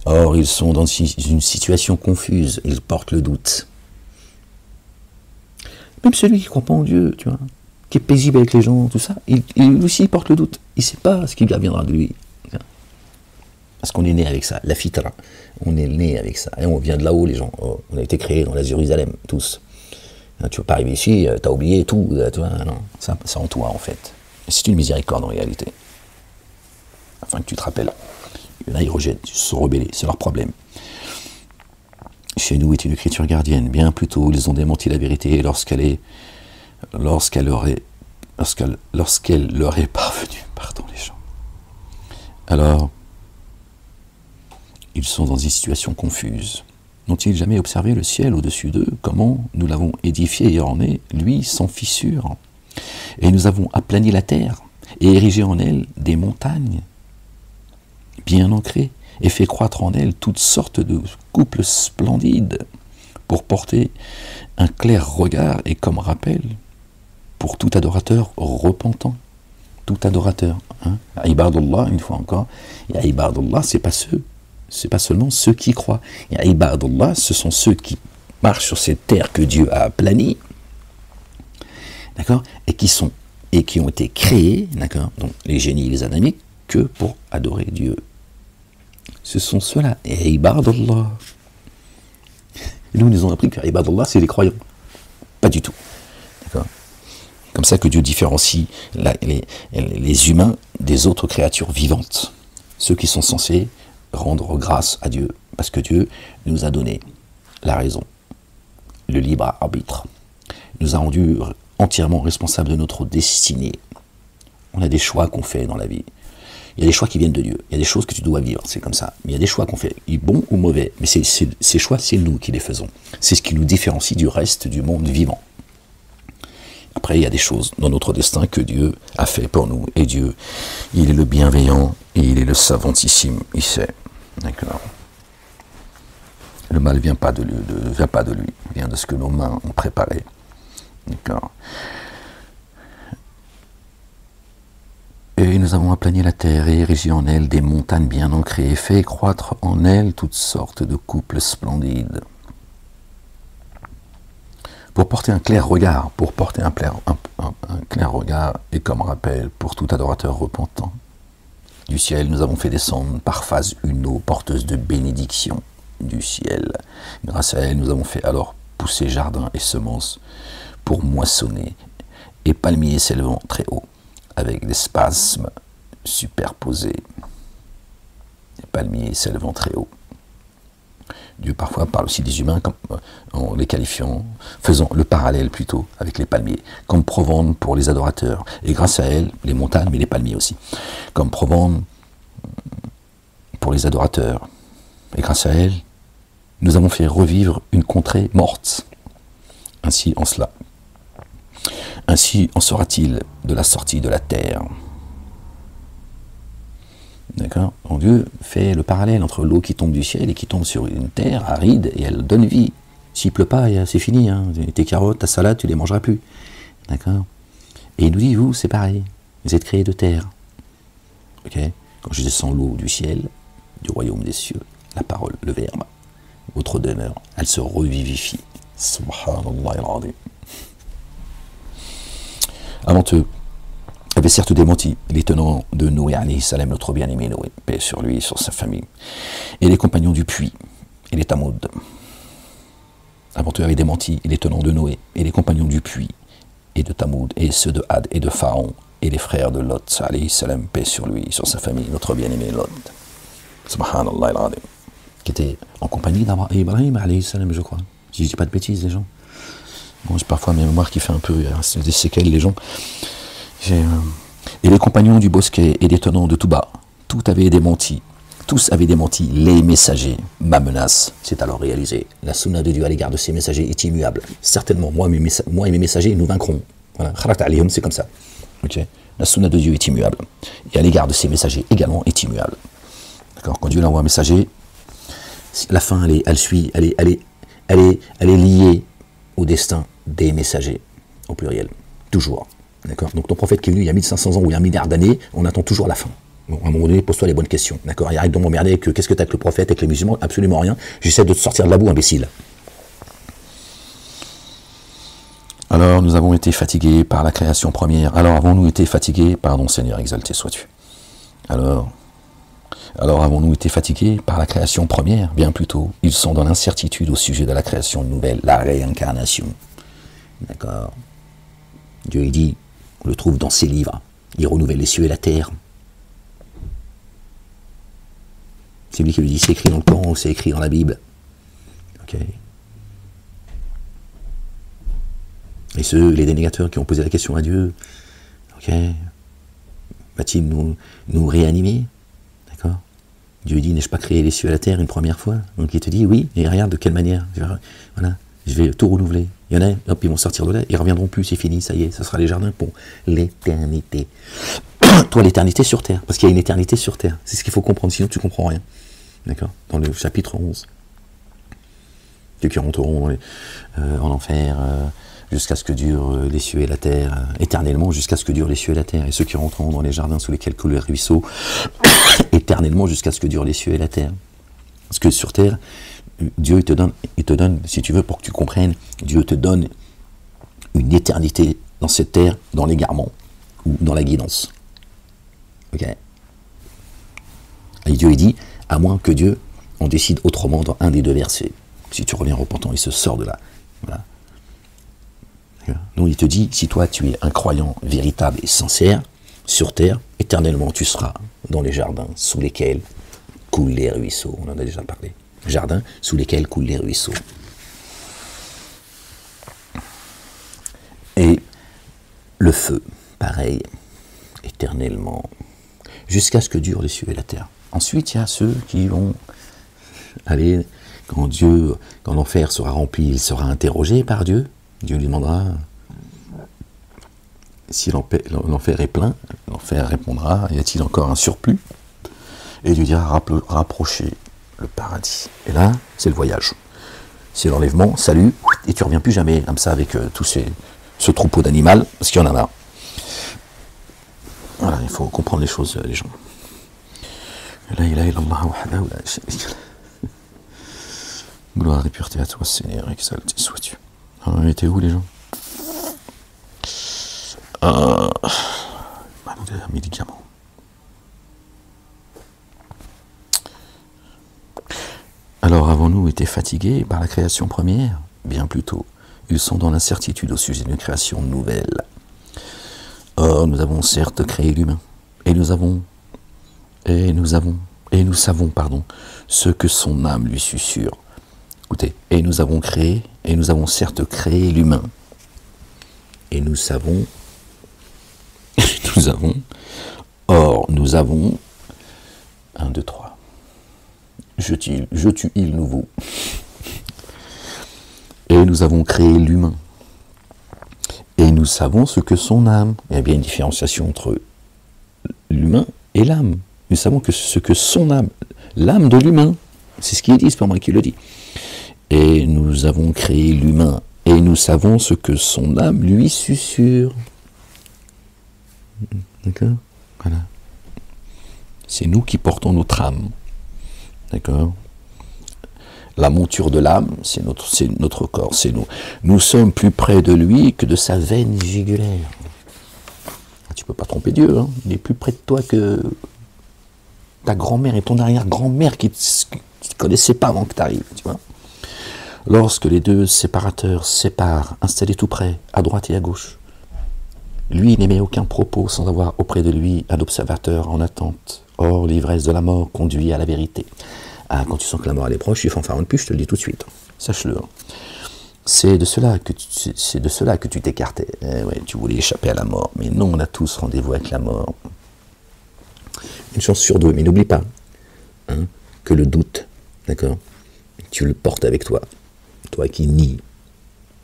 Or, ils sont dans une situation confuse. Ils portent le doute. Même celui qui ne croit pas en Dieu, tu vois, qui est paisible avec les gens, tout ça, il aussi porte le doute. Il ne sait pas ce qui viendra de lui. Parce qu'on est né avec ça, la fitra. On est né avec ça. Et on vient de là-haut, les gens. On a été créés dans la Jérusalem, tous. Tu ne vas pas arriver ici, tu as oublié tout. Tu vois, non, c'est en toi, en fait. C'est une miséricorde, en réalité. Afin que tu te rappelles. Il y en a, ils rejettent, ils se sont rebellés, c'est leur problème. Chez nous est une écriture gardienne. Bien plus tôt, ils ont démenti la vérité lorsqu'elle leur est parvenue. Pardon, les gens. Alors, ils sont dans une situation confuse. N'ont-ils jamais observé le ciel au-dessus d'eux, comment nous l'avons édifié et orné, lui, sans fissure? Et nous avons aplani la terre et érigé en elle des montagnes bien ancrées, et fait croître en elle toutes sortes de couples splendides, pour porter un clair regard et comme rappel pour tout adorateur repentant. Tout adorateur. Hein? Ibadullah, une fois encore, et Ibadullah, c'est pas seulement ceux qui croient. Et Ibadullah, ce sont ceux qui marchent sur cette terre que Dieu a aplanie, d'accord, et qui ont été créés, d'accord, donc les génies et les anamiques, que pour adorer Dieu. Ce sont ceux-là. Et Ibadullah. Et nous, ils nous ont appris que Ibadallah, c'est les croyants. Pas du tout. D'accord? Comme ça que Dieu différencie les humains des autres créatures vivantes. Ceux qui sont censés rendre grâce à Dieu. Parce que Dieu nous a donné la raison, le libre arbitre. Il nous a rendus entièrement responsables de notre destinée. On a des choix qu'on fait dans la vie. Il y a des choix qui viennent de Dieu. Il y a des choses que tu dois vivre, c'est comme ça. Mais il y a des choix qu'on fait, bons ou mauvais. Mais ces choix, c'est nous qui les faisons. C'est ce qui nous différencie du reste du monde vivant. Après, il y a des choses dans notre destin que Dieu a fait pour nous. Et Dieu, il est le bienveillant et il est le savantissime. Il sait. D'accord. Le mal ne vient pas de lui, il vient de ce que nos mains ont préparé. D'accord. Et nous avons aplani la terre et érigé en elle des montagnes bien ancrées et fait croître en elle toutes sortes de couples splendides. Pour porter un clair regard, un clair regard et comme rappel pour tout adorateur repentant. Du ciel, nous avons fait descendre par phase une eau porteuse de bénédiction du ciel. Grâce à elle, nous avons fait alors pousser jardins et semences pour moissonner et palmiers s'élevant très haut, avec des spasmes superposés. Des palmiers s'élevant très haut. Dieu parfois parle aussi des humains comme, en les qualifiant, faisant le parallèle plutôt avec les palmiers, comme provende pour les adorateurs. Et grâce à elle, les montagnes, mais les palmiers aussi, comme provende pour les adorateurs. Et grâce à elle, nous avons fait revivre une contrée morte. Ainsi en cela. Ainsi en sera-t-il de la sortie de la terre. D'accord? Donc Dieu fait le parallèle entre l'eau qui tombe du ciel et qui tombe sur une terre aride et elle donne vie. S'il pleut pas, c'est fini. Hein. Tes carottes, ta salade, tu les mangeras plus. D'accord? Et il nous dit, vous, c'est pareil. Vous êtes créés de terre. Ok? Quand je descends l'eau du ciel, du royaume des cieux, la parole, le verbe, votre demeure, elle se revivifie. Subhanallah al-Azim. Avant eux, avait certes démenti les tenants de Noé, alayhi salam, notre bien-aimé Noé, paix sur lui et sur sa famille, et les compagnons du puits, et les Tamoud. Avant eux avait démenti les tenants de Noé, et les compagnons du puits, et de Tamoud, et ceux de Had, et de Pharaon, et les frères de Lot, alayhi salam, paix sur lui et sur sa famille, notre bien-aimé Lot. Subhanallah al-Azim. Qui était en compagnie d'Ibrahim, alayhi salam, je crois. Si je dis pas de bêtises, les gens. Bon, j'ai parfois ma mémoire qui fait un peu des séquelles, les gens. Et les compagnons du bosquet et les tenants de Touba, tous avaient démenti les messagers. Ma menace s'est alors réalisée. La sunna de Dieu à l'égard de ses messagers est immuable. Certainement, moi et mes messagers, nous vaincrons. Voilà, c'est comme ça. Okay. La sunna de Dieu est immuable. Et à l'égard de ses messagers également est immuable. D'accord. Quand Dieu envoie un messager, la fin, elle est liée au destin des messagers, au pluriel. Toujours. D'accord. Donc ton prophète qui est venu il y a 1500 ans ou il y a 1 milliard d'années, on attend toujours la fin. Bon, à un moment donné, pose-toi les bonnes questions. D'accord. Et arrête de m'emmerder que qu'est-ce que tu as avec le prophète, avec les musulmans, absolument rien. J'essaie de te sortir de la boue, imbécile. Alors nous avons été fatigués par la création première. Alors avons-nous été fatigués, pardon Seigneur, exalté sois-tu. Alors avons-nous été fatigués par la création première? Bien plutôt, ils sont dans l'incertitude au sujet de la création nouvelle, la réincarnation. D'accord. Dieu il dit, on le trouve dans ses livres, il renouvelle les cieux et la terre. C'est lui qui le dit, c'est écrit dans le Coran ou c'est écrit dans la Bible. Ok. Et les dénégateurs qui ont posé la question à Dieu, ok, va-t-il nous réanimer? D'accord. Dieu dit, n'ai-je pas créé les cieux et la terre une première fois? Donc il te dit, oui, et regarde de quelle manière. Voilà, je vais tout renouveler. Il y en a, hop, ils vont sortir de là, ils ne reviendront plus, c'est fini, ça y est, ça sera les jardins pour l'éternité. Toi, l'éternité sur terre, parce qu'il y a une éternité sur terre. C'est ce qu'il faut comprendre, sinon tu ne comprends rien. D'accord. Dans le chapitre 11. Ceux qui rentreront en enfer jusqu'à ce que durent les cieux et la terre, éternellement jusqu'à ce que durent les cieux et la terre. Et ceux qui rentreront dans les jardins sous lesquels coulent les ruisseaux, éternellement jusqu'à ce que durent les cieux et la terre. Parce que sur terre, Dieu il te donne, si tu veux, pour que tu comprennes, Dieu te donne une éternité dans cette terre, dans l'égarement ou dans la guidance. Ok. Et Dieu il dit, à moins que Dieu en décide autrement dans un des deux versets. Si tu reviens repentant, il se sort de là. Voilà. Donc il te dit, si toi tu es un croyant véritable et sincère, sur terre, éternellement tu seras dans les jardins sous lesquels coulent les ruisseaux. On en a déjà parlé. Jardins sous lesquels coulent les ruisseaux. Et le feu, pareil, éternellement, jusqu'à ce que durent les cieux et la terre. Ensuite, il y a ceux qui vont aller, quand l'enfer sera rempli, il sera interrogé par Dieu. Dieu lui demandera si l'enfer est plein. L'enfer répondra, y a-t-il encore un surplus? Et Dieu dira, rapprochez le paradis. Et là, c'est le voyage. C'est l'enlèvement, salut, et tu reviens plus jamais comme ça avec ce troupeau d'animal, parce qu'il y en a marre. Voilà, il faut comprendre les choses, les gens. La ilaha illallah wahdahu la sharika lahu. Gloire et pureté à toi, Seigneur, exalté sois-tu. On était où, les gens? Un médicament. Alors, avons-nous été fatigués par la création première? Bien plutôt. Ils sont dans l'incertitude au sujet d'une création nouvelle. Or, nous avons certes créé l'humain, et nous savons, ce que son âme lui susurre. Écoutez, et nous avons certes créé l'humain, et nous avons, nous avons, 1, 2, 3, je tue il nouveau, et nous avons créé l'humain, et nous savons ce que son âme, il y a bien une différenciation entre l'humain et l'âme, nous savons ce que son âme, l'âme de l'humain, c'est ce qu'il dit, c'est pas moi qui le dis, et nous avons créé l'humain, et nous savons ce que son âme lui susurre. D'accord? Voilà. C'est nous qui portons notre âme. D'accord? La monture de l'âme, c'est notre corps, c'est nous. Nous sommes plus près de lui que de sa veine jugulaire. Tu ne peux pas tromper Dieu, hein? Il est plus près de toi que ta grand-mère et ton arrière-grand-mère qui ne connaissaient pas avant que tu arrives, tu vois. Lorsque les deux séparateurs séparent, installés tout près, à droite et à gauche, lui n'émet aucun propos sans avoir auprès de lui un observateur en attente. Or, l'ivresse de la mort conduit à la vérité. Ah, quand tu sens que la mort elle est proche, tu fanfaronnes plus, je te le dis tout de suite. Sache-le. C'est de cela que tu t'écartais. Ouais, tu voulais échapper à la mort. Mais non, on a tous rendez-vous avec la mort. Une chance sur deux, mais n'oublie pas hein, que le doute, d'accord, tu le portes avec toi. Toi qui nie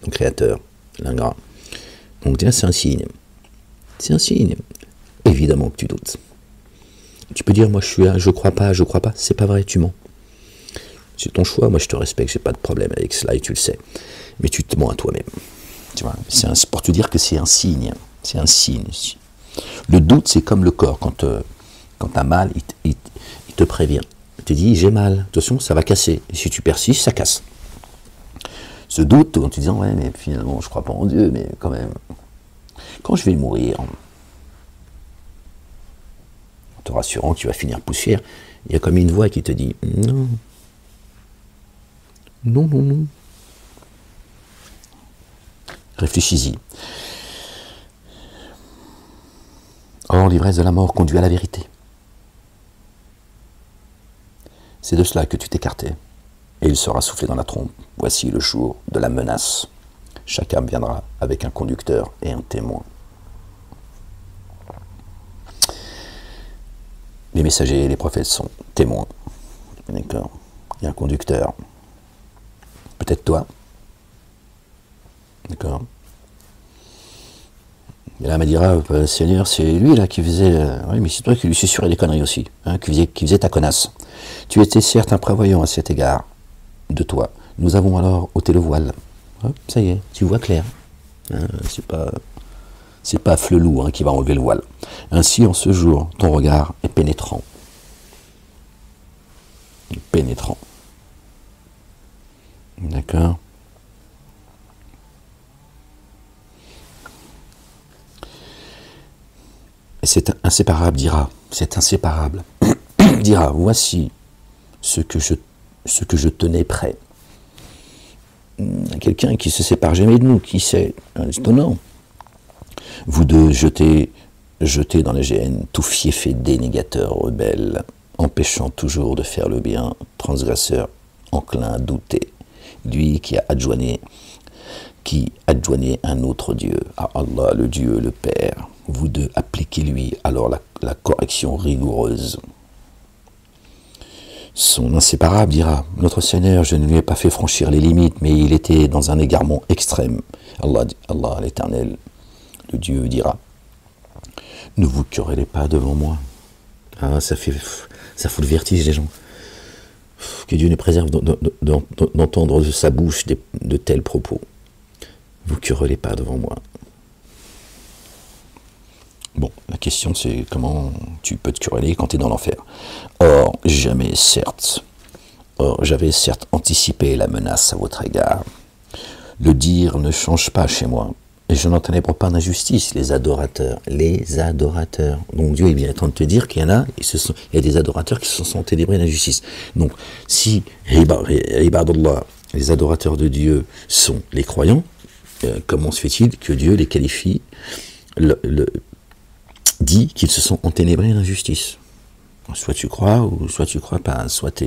ton créateur, l'ingrat. Donc tiens, c'est un signe. C'est un signe. Évidemment que tu doutes. Tu peux dire, moi je crois pas, c'est pas vrai, tu mens. C'est ton choix, moi je te respecte, j'ai pas de problème avec cela et tu le sais. Mais tu te mens à toi-même. Tu vois, c'est pour te dire que c'est un signe. C'est un signe. Le doute, c'est comme le corps. Quand tu as mal, il te prévient. Il te dit, j'ai mal, attention, ça va casser. Et si tu persistes, ça casse. Ce doute, en te disant, ouais, mais finalement, je crois pas en Dieu, mais quand même, quand je vais mourir, en te rassurant que tu vas finir poussière, il y a comme une voix qui te dit, non, non, non, non. Réfléchis-y. Or, l'ivresse de la mort conduit à la vérité. C'est de cela que tu t'écartais, et il sera soufflé dans la trompe. Voici le jour de la menace. Chaque âme viendra avec un conducteur et un témoin. Les messagers et les prophètes sont témoins. D'accord? Il y a un conducteur. Peut-être toi. D'accord? Et là, il me dira, Seigneur, c'est lui là qui faisait... oui, mais c'est toi qui lui susurrais des conneries aussi, hein, qui faisait ta connasse. Tu étais certes un prévoyant à cet égard de toi. Nous avons alors ôté le voile. Hop, ça y est, tu vois clair. Hein, c'est pas Flelou hein, qui va enlever le voile. Ainsi, en ce jour, ton regard est pénétrant. Pénétrant. D'accord? C'est inséparable, dira. C'est inséparable. Dira, voici ce que je tenais prêt. quelqu'un qui se sépare jamais de nous, qui sait, étonnant. Vous deux, jetez dans la géhenne tout fiefé dénégateur, rebelle, empêchant toujours de faire le bien, transgresseur, enclin à douter, lui qui adjoignait un autre Dieu, à Allah, le Dieu, le Père. Vous deux, appliquez-lui alors la correction rigoureuse. Son inséparable dira, notre Seigneur, je ne lui ai pas fait franchir les limites, mais il était dans un égarement extrême. Allah l'Éternel, le Dieu, dira, ne vous querellez pas devant moi. Ah, ça fout le vertige, les gens. Que Dieu nous préserve d'entendre de sa bouche de tels propos. Vous querellez pas devant moi. Bon, la question c'est comment tu peux te quereller quand tu es dans l'enfer. Or, j'avais certes anticipé la menace à votre égard. Le dire ne change pas chez moi. Et je n'entènèbre pas d'injustice, les adorateurs. Donc Dieu est bien en train de te dire qu'il y a des adorateurs qui se sont ténébrés d'injustice. Donc, si Ibadullah, les adorateurs de Dieu sont les croyants, comment se fait-il que Dieu les qualifie, dit qu'ils se sont enténébrés d'injustice? Soit tu crois, ou soit tu crois pas. Soit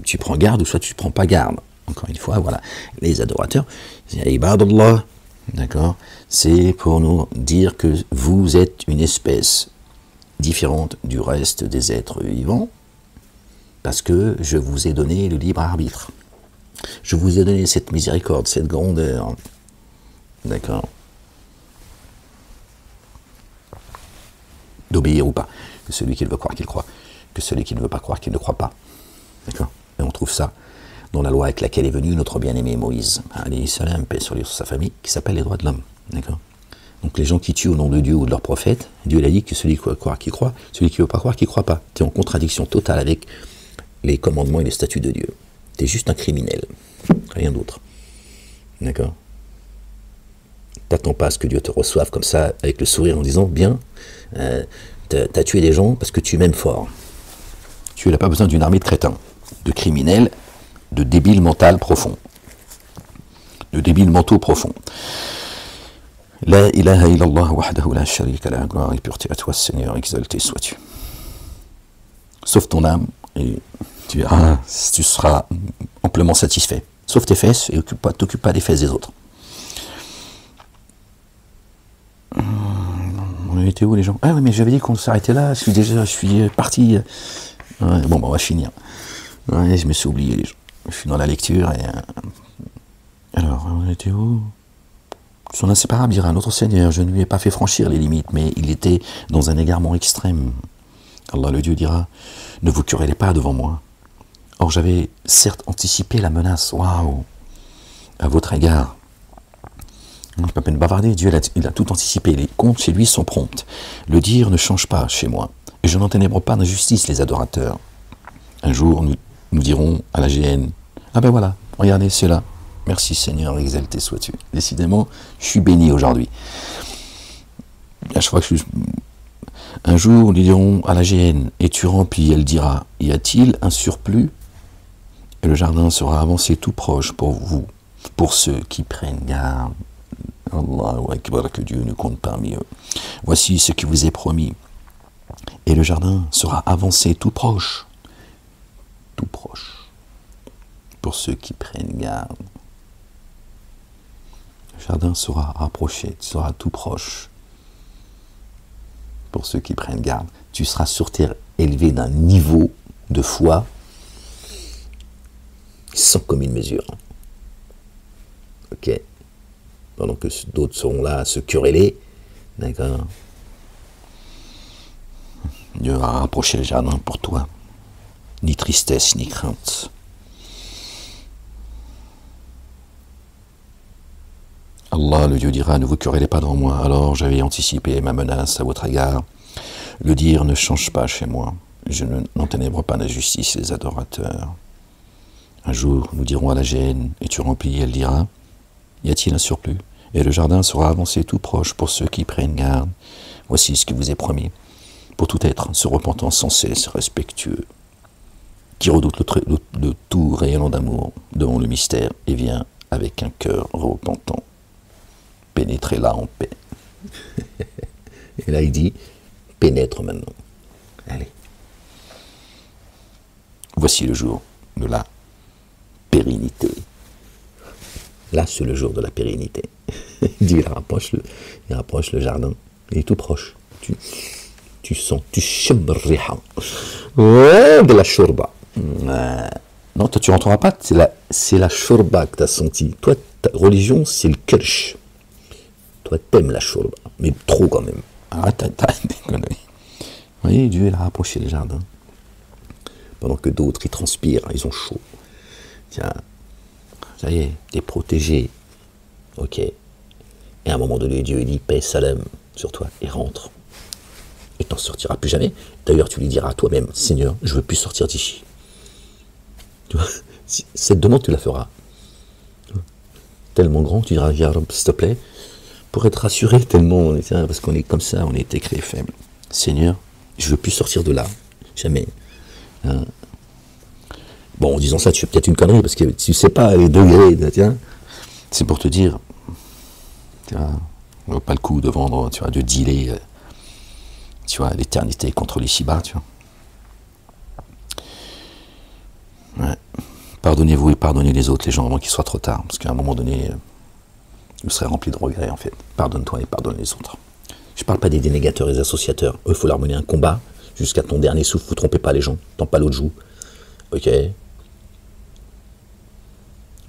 tu prends garde, ou soit tu prends pas garde. Encore une fois, voilà. Les adorateurs, Ibadullah, d'accord, c'est pour nous dire que vous êtes une espèce différente du reste des êtres vivants, parce que je vous ai donné le libre arbitre. Je vous ai donné cette miséricorde, cette grandeur. D'accord. D'obéir ou pas. Que celui qui veut croire qu'il croit. Que celui qui ne veut pas croire qu'il ne croit pas. D'accord. Et on trouve ça dans la loi avec laquelle est venu notre bien-aimé Moïse, alayhi salam, paix sur lui, sur sa famille, qui s'appelle les droits de l'homme. D'accord. Donc les gens qui tuent au nom de Dieu ou de leur prophète, Dieu l'a dit que celui qui veut croire qu'il croit, celui qui ne veut pas croire qu'il ne croit pas. Tu es en contradiction totale avec les commandements et les statuts de Dieu. Tu es juste un criminel. Rien d'autre. D'accord. T'attends pas à ce que Dieu te reçoive comme ça, avec le sourire en disant, bien, t'as tué des gens parce que tu m'aimes fort. Tu n'as pas besoin d'une armée de crétins, de criminels, de débiles mentaux profonds. De débiles mentaux profonds. La ilaha illallah wahdahu la sharika la, gloire et pureté à toi, Seigneur, exalté sois-tu. Sauve ton âme et tu seras amplement satisfait. Sauve tes fesses et t'occupe pas des fesses des autres. On était où les gens? Ah oui, mais j'avais dit qu'on s'arrêtait là, je suis parti. Ouais, bon, on va finir. Ouais, je me suis oublié les gens. Je suis dans la lecture et... Alors, on était où? Son inséparable dira, notre Seigneur, je ne lui ai pas fait franchir les limites, mais il était dans un égarement extrême. Allah le Dieu dira, ne vous querellez pas devant moi. Or j'avais certes anticipé la menace, waouh, à votre égard. Je pas peine bavarder, Dieu il a tout anticipé, les comptes chez lui sont prompts. Le dire ne change pas chez moi, et je n'enténèbre pas d'injustice les adorateurs. Un jour, nous dirons à la géhenne, ah ben voilà, regardez, c'est là. Merci Seigneur, exalté sois-tu. Décidément, je suis béni aujourd'hui. Je crois que un jour, nous dirons à la géhenne, es-tu rempli? Elle dira, y a-t-il un surplus? Et le jardin sera avancé tout proche pour vous, pour ceux qui prennent garde. Allahu Akbar, que Dieu nous compte parmi eux. Voici ce qui vous est promis. Et le jardin sera avancé tout proche. Tout proche. Pour ceux qui prennent garde. Le jardin sera rapproché, sera tout proche. Pour ceux qui prennent garde. Tu seras sur terre élevé d'un niveau de foi sans commune mesure. Ok. Pendant que d'autres seront là à se quereller, d'accord. Dieu va rapprocher le jardin pour toi. Ni tristesse, ni crainte. Allah, le Dieu dira, ne vous querellez pas devant moi. Alors j'avais anticipé ma menace à votre égard. Le dire ne change pas chez moi. Je n'enténèbre pas d'injustice les adorateurs. Un jour, nous dirons à la géhenne, es-tu rempli? Elle dira, y a-t-il un surplus? Et le jardin sera avancé tout proche pour ceux qui prennent garde. Voici ce qui vous est promis. Pour tout être, se repentant sans cesse, respectueux, qui redoute le tout rayonnant d'amour devant le mystère et vient avec un cœur repentant. Pénétrez-la en paix. Et là, il dit, pénètre maintenant. Allez. Voici le jour de la pérennité. Là, c'est le jour de la pérennité. Il dit, il rapproche le jardin. Il est tout proche. Tu sens, tu shabriha. Ouais, de la shurba. Non, toi, tu rentreras pas. C'est la shurba que tu as senti. Toi, ta religion, c'est le kirsch. Toi, t'aimes la shurba. Mais trop quand même. Ah, t'as des conneries. Vous voyez, Dieu, il a rapproché le jardin. Pendant que d'autres, ils transpirent, ils ont chaud. Tiens, ça y est, t'es protégé. Ok. Et à un moment donné, Dieu, il dit, paix, salam sur toi, et rentre. Et t'en sortiras plus jamais. D'ailleurs, tu lui diras à toi-même, Seigneur, je veux plus sortir d'ici. Tu vois, cette demande, tu la feras. Tellement grand, tu diras, Ya Rab, s'il te plaît, pour être rassuré, tellement, parce qu'on est comme ça, on a été créé faible. Seigneur, je veux plus sortir de là, jamais. Bon, en disant ça, tu fais peut-être une connerie, parce que tu sais pas les degrés, tiens. C'est pour te dire, tu vois, on n'a pas le coup de vendre, tu vois, de dealer, tu vois, l'éternité contre les Shiba, tu vois. Ouais. Pardonnez-vous et pardonnez les autres, les gens, avant qu'il soit trop tard, parce qu'à un moment donné, vous serez rempli de regrets, en fait. Pardonne-toi et pardonne les autres. Je parle pas des dénégateurs et des associateurs. Eux, il faut leur mener un combat jusqu'à ton dernier souffle. Vous trompez pas les gens. Tends pas l'autre joue. Ok.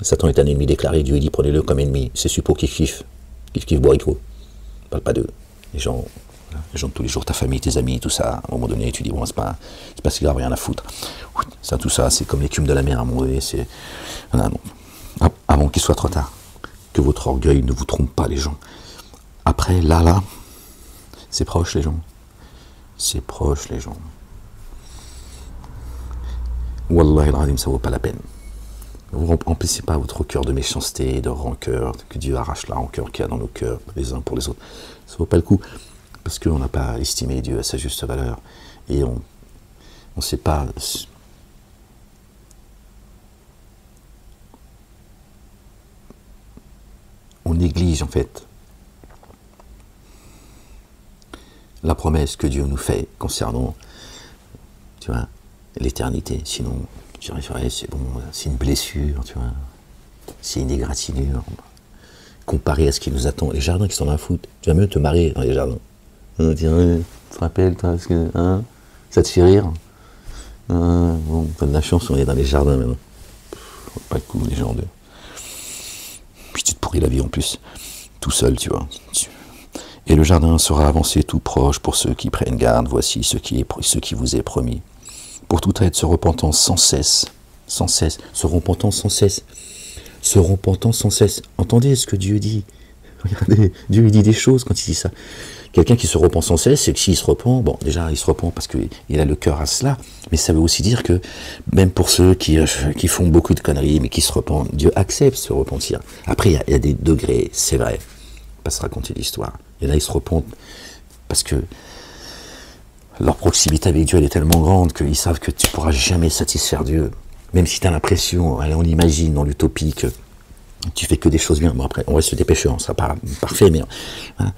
Satan est un ennemi déclaré. Dieu dit prenez-le comme ennemi. C'est suppo qui kiffe. Kiffe Borico. Je parle pas d'eux. Les gens de tous les jours, ta famille, tes amis, tout ça. À un moment donné, tu dis bon, c'est pas si grave, rien à foutre. Ça, tout ça, c'est comme l'écume de la mer. À un moment donné, c'est voilà, non. Avant qu'il soit trop tard. Que votre orgueil ne vous trompe pas, les gens. Après, là, c'est proche, les gens. C'est proche, les gens. Wallah al-Azim, ça vaut pas la peine. Vous ne remplissez pas votre cœur de méchanceté, de rancœur, que Dieu arrache la rancœur qu'il y a dans nos cœurs, les uns pour les autres. Ça vaut pas le coup, parce qu'on n'a pas estimé Dieu à sa juste valeur. Et on ne sait pas... On néglige, en fait, la promesse que Dieu nous fait concernant, tu vois, l'éternité. Sinon, je dirais, c'est bon, c'est une blessure, tu vois, c'est une égratignure. Comparé à ce qui nous attend, les jardins qui sont dans la foot, tu vas mieux te marier dans les jardins. Tu te rappelles, toi, parce que, ça te fait rire. Bon, t'as de la chance, on est dans les jardins maintenant. Pas le coup, les gens de... Puis tu te pourris la vie en plus, tout seul, tu vois. Et le jardin sera avancé tout proche pour ceux qui prennent garde. Voici ce qui vous est promis. Pour tout être se repentant sans cesse, se repentant sans cesse, se repentant sans cesse. Entendez ce que Dieu dit. Regardez, Dieu lui dit des choses quand il dit ça. Quelqu'un qui se repent sans cesse, c'est que s'il se repent, bon, déjà il se repent parce qu'il a le cœur à cela, mais ça veut aussi dire que même pour ceux qui font beaucoup de conneries, mais qui se repentent, Dieu accepte se repentir. Après, il y a des degrés, c'est vrai. On va se raconter l'histoire. Et là, ils se repentent parce que leur proximité avec Dieu, elle est tellement grande qu'ils savent que tu ne pourras jamais satisfaire Dieu. Même si tu as l'impression, on l'imagine dans l'utopie, que tu fais que des choses bien. Bon, après, on reste des pécheurs, on ne sera pas parfait, mais... Hein.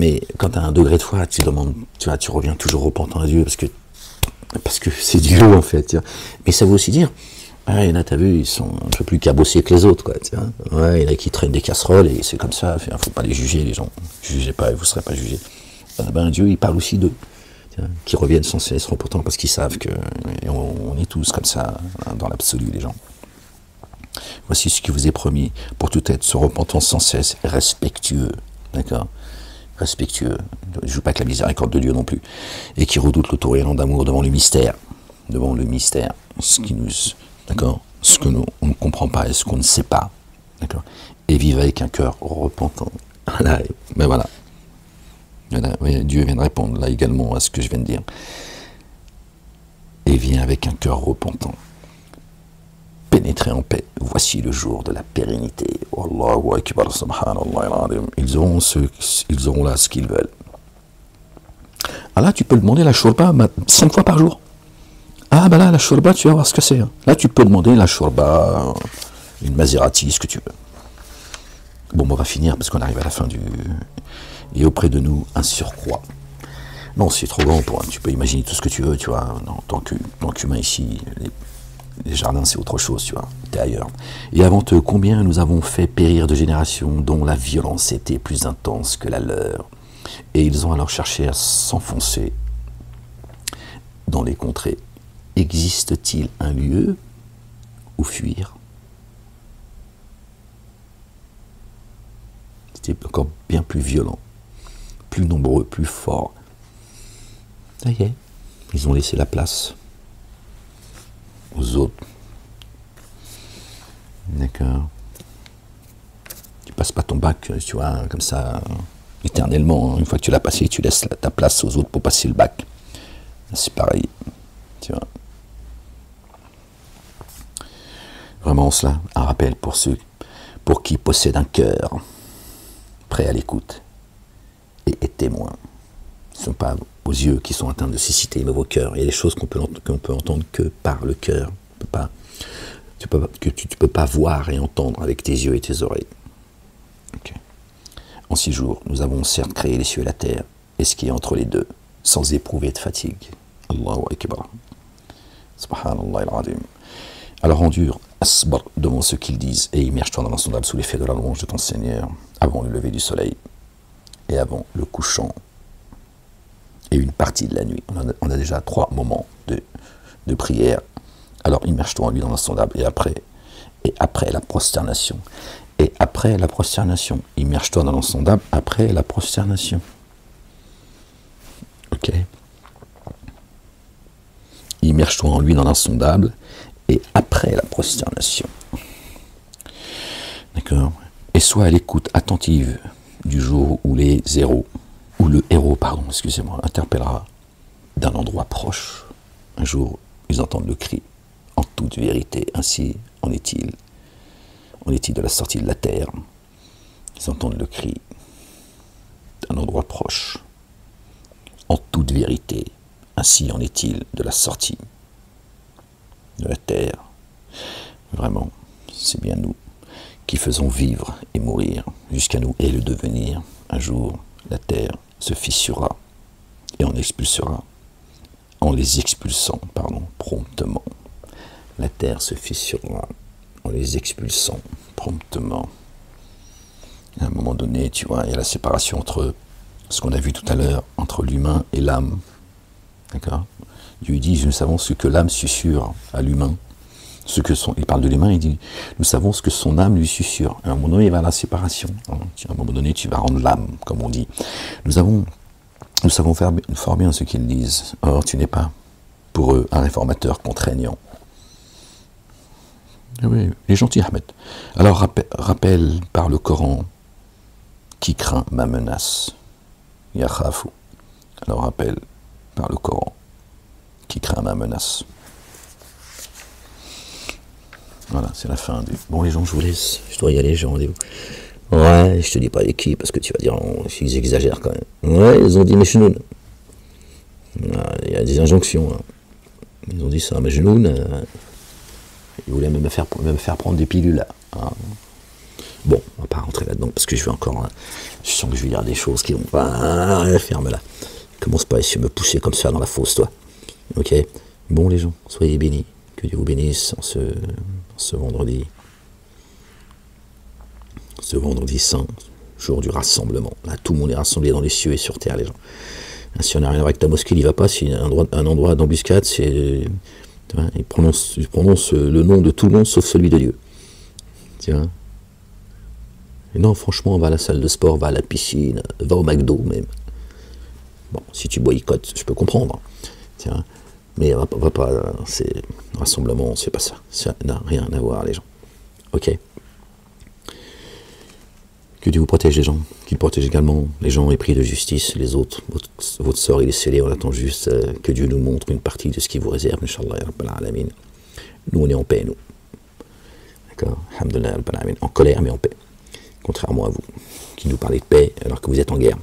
Mais quand tu as un degré de foi, tu demandes, tu reviens toujours repentant à Dieu, parce que c'est Dieu, en fait. Tu vois. Mais ça veut aussi dire... il y en a, t'as vu, ils sont un peu plus cabossés que les autres, quoi, tu vois. Ouais, il y en a qui traînent des casseroles, et c'est comme ça, il ne faut pas les juger, les gens. Jugez pas, et vous ne serez pas jugés. Dieu, il parle aussi d'eux, qui reviennent sans cesse repentant, parce qu'ils savent que on est tous comme ça, dans l'absolu, les gens. Voici ce qui vous est promis, pour tout être se repentant sans cesse, respectueux, d'accord, respectueux, ne joue pas avec la miséricorde de Dieu non plus, et qui redoute le tourment d'amour devant le mystère, ce qui nous... D'accord, ce que nous, on ne comprend pas et ce qu'on ne sait pas, d'accord, et vivre avec un cœur repentant. Voilà, ben voilà. Oui, Dieu vient de répondre là également à ce que je viens de dire. Et vient avec un cœur repentant. Pénétrer en paix. Voici le jour de la pérennité. Allahu Akbar, subhanallah. Ils auront là ce qu'ils veulent. Alors là, tu peux demander la shurba 5 fois par jour. Ah ben là, la shurba, tu vas voir ce que c'est. Là, tu peux demander la shurba, une Maserati, ce que tu veux. Bon, on va finir parce qu'on arrive à la fin du... Et auprès de nous, un surcroît. Non, c'est trop grand pour... Tu peux imaginer tout ce que tu veux, tu vois. En tant qu'humain ici, les jardins, c'est autre chose, tu vois. T'es ailleurs. Et avant eux, combien nous avons fait périr de générations dont la violence était plus intense que la leur. Et ils ont alors cherché à s'enfoncer dans les contrées. Existe-t-il un lieu où fuir? C'était encore bien plus violent, plus nombreux, plus forts. Ça y est, ils ont laissé la place aux autres. D'accord. Tu passes pas ton bac, tu vois, comme ça, éternellement. Une fois que tu l'as passé, tu laisses ta place aux autres pour passer le bac. C'est pareil, tu vois. Vraiment cela, un rappel pour ceux pour qui possèdent un cœur prêt à l'écoute et témoin. Ce ne sont pas vos yeux qui sont atteints de cécité, mais vos cœurs. Il y a des choses qu'on peut entendre que par le cœur. Tu peux pas voir et entendre avec tes yeux et tes oreilles. Okay. En 6 jours, nous avons certes créé les cieux et la terre, et ce qui est entre les deux, sans éprouver de fatigue. Allahu Akbar. Subhanallah al-Azim. Alors endure, asbar, devant ce qu'ils disent, et immerge-toi dans l'insondable sous l'effet de la louange de ton Seigneur, avant le lever du soleil, et avant le couchant, et une partie de la nuit. On a déjà 3 moments de prière. Alors immerge-toi en lui dans l'insondable, et après la prosternation. Et après la prosternation, immerge-toi dans l'insondable, après la prosternation. Ok. Immerge-toi en lui dans l'insondable, et après la prosternation. D'accord. Et sois à l'écoute attentive du jour où le héros, excusez-moi, interpellera d'un endroit proche. Un jour, ils entendent le cri. En toute vérité, ainsi en est-il. En est-il de la sortie de la terre. Ils entendent le cri d'un endroit proche. En toute vérité, ainsi en est-il de la sortie de la terre. Vraiment, c'est bien nous qui faisons vivre et mourir jusqu'à nous et le devenir. Un jour, la terre se fissurera et on expulsera, en les expulsant, promptement. La terre se fissurera en les expulsant promptement. À un moment donné, tu vois, il y a la séparation entre ce qu'on a vu tout à l'heure, entre l'humain et l'âme. D'accord ? Dieu dit, nous savons ce que l'âme susurre à l'humain. Il parle de l'humain, il dit, nous savons ce que son âme lui susurre. À un moment donné, il va à la séparation. À un moment donné, tu vas rendre l'âme, comme on dit. Nous savons fort bien ce qu'ils disent. Or, tu n'es pas, pour eux, un réformateur contraignant. Oui, il est gentil, Ahmed. Alors, rappelle par le Coran qui craint ma menace. Yakhafu. Alors, rappelle par le Coran qui craint ma menace. Voilà, c'est la fin du... Bon, les gens, je vous laisse. Je dois y aller, j'ai rendez-vous. Ouais, je te dis pas avec qui, parce que tu vas dire, ils exagèrent quand même. Ouais, ils ont dit Mejnoun. Il y a des injonctions. Hein. Ils ont dit ça, Mejnoun. Ils voulaient même me faire prendre des pilules. Hein. Bon, on va pas rentrer là-dedans, parce que je vais encore... Hein, je sens que je vais dire des choses qui vont pas... Ferme-la. Commence pas à essayer de me pousser comme ça dans la fosse, toi. Ok. Bon, les gens, soyez bénis. Que Dieu vous bénisse en ce vendredi. Ce vendredi saint, jour du rassemblement. Là, tout le monde est rassemblé dans les cieux et sur terre, les gens. Si on n'a rien à voir avec ta mosquée, il n'y va pas. Si un endroit d'embuscade, c'est... Il prononce le nom de tout le monde sauf celui de Dieu. Tiens. Et non, franchement, va à la salle de sport, va à la piscine, va au McDo même. Bon, si tu boycottes, je peux comprendre. Tiens. Mais va pas, c'est rassemblement, c'est pas ça. Ça n'a rien à voir, les gens. Ok. Que Dieu vous protège, les gens. Qu'il protège également les gens épris de justice, les autres. Votre sort, il est scellé. On attend juste que Dieu nous montre une partie de ce qu'il vous réserve. Inch'Allah, Rabbal Alamin. Nous, on est en paix, nous. D'accord. Alhamdulillah, Rabbal Alamin. En colère, mais en paix. Contrairement à vous, qui nous parlez de paix alors que vous êtes en guerre.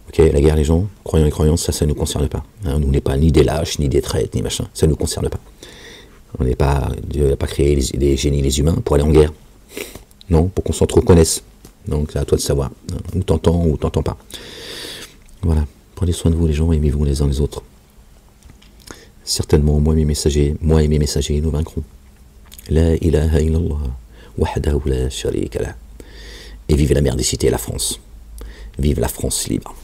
Ok, la guerre, les gens, croyants et croyances, ça ne nous concerne pas. Hein, nous, on n'est pas ni des lâches, ni des traîtres, ni machin. Ça ne nous concerne pas. On n'est pas, Dieu n'a pas créé les génies, les humains, pour aller en guerre. Non, pour qu'on s'entreconnaisse. Donc c'est à toi de savoir, ou t'entends ou t'entends pas. Voilà, prenez soin de vous les gens, aimez-vous les uns les autres. Certainement, moi et mes messagers, nous vaincrons. La ilaha illallah, wahdahu la sharika lah. Et vive la merdicité et la France. Vive la France libre.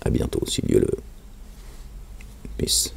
À bientôt, si Dieu le veut. Peace.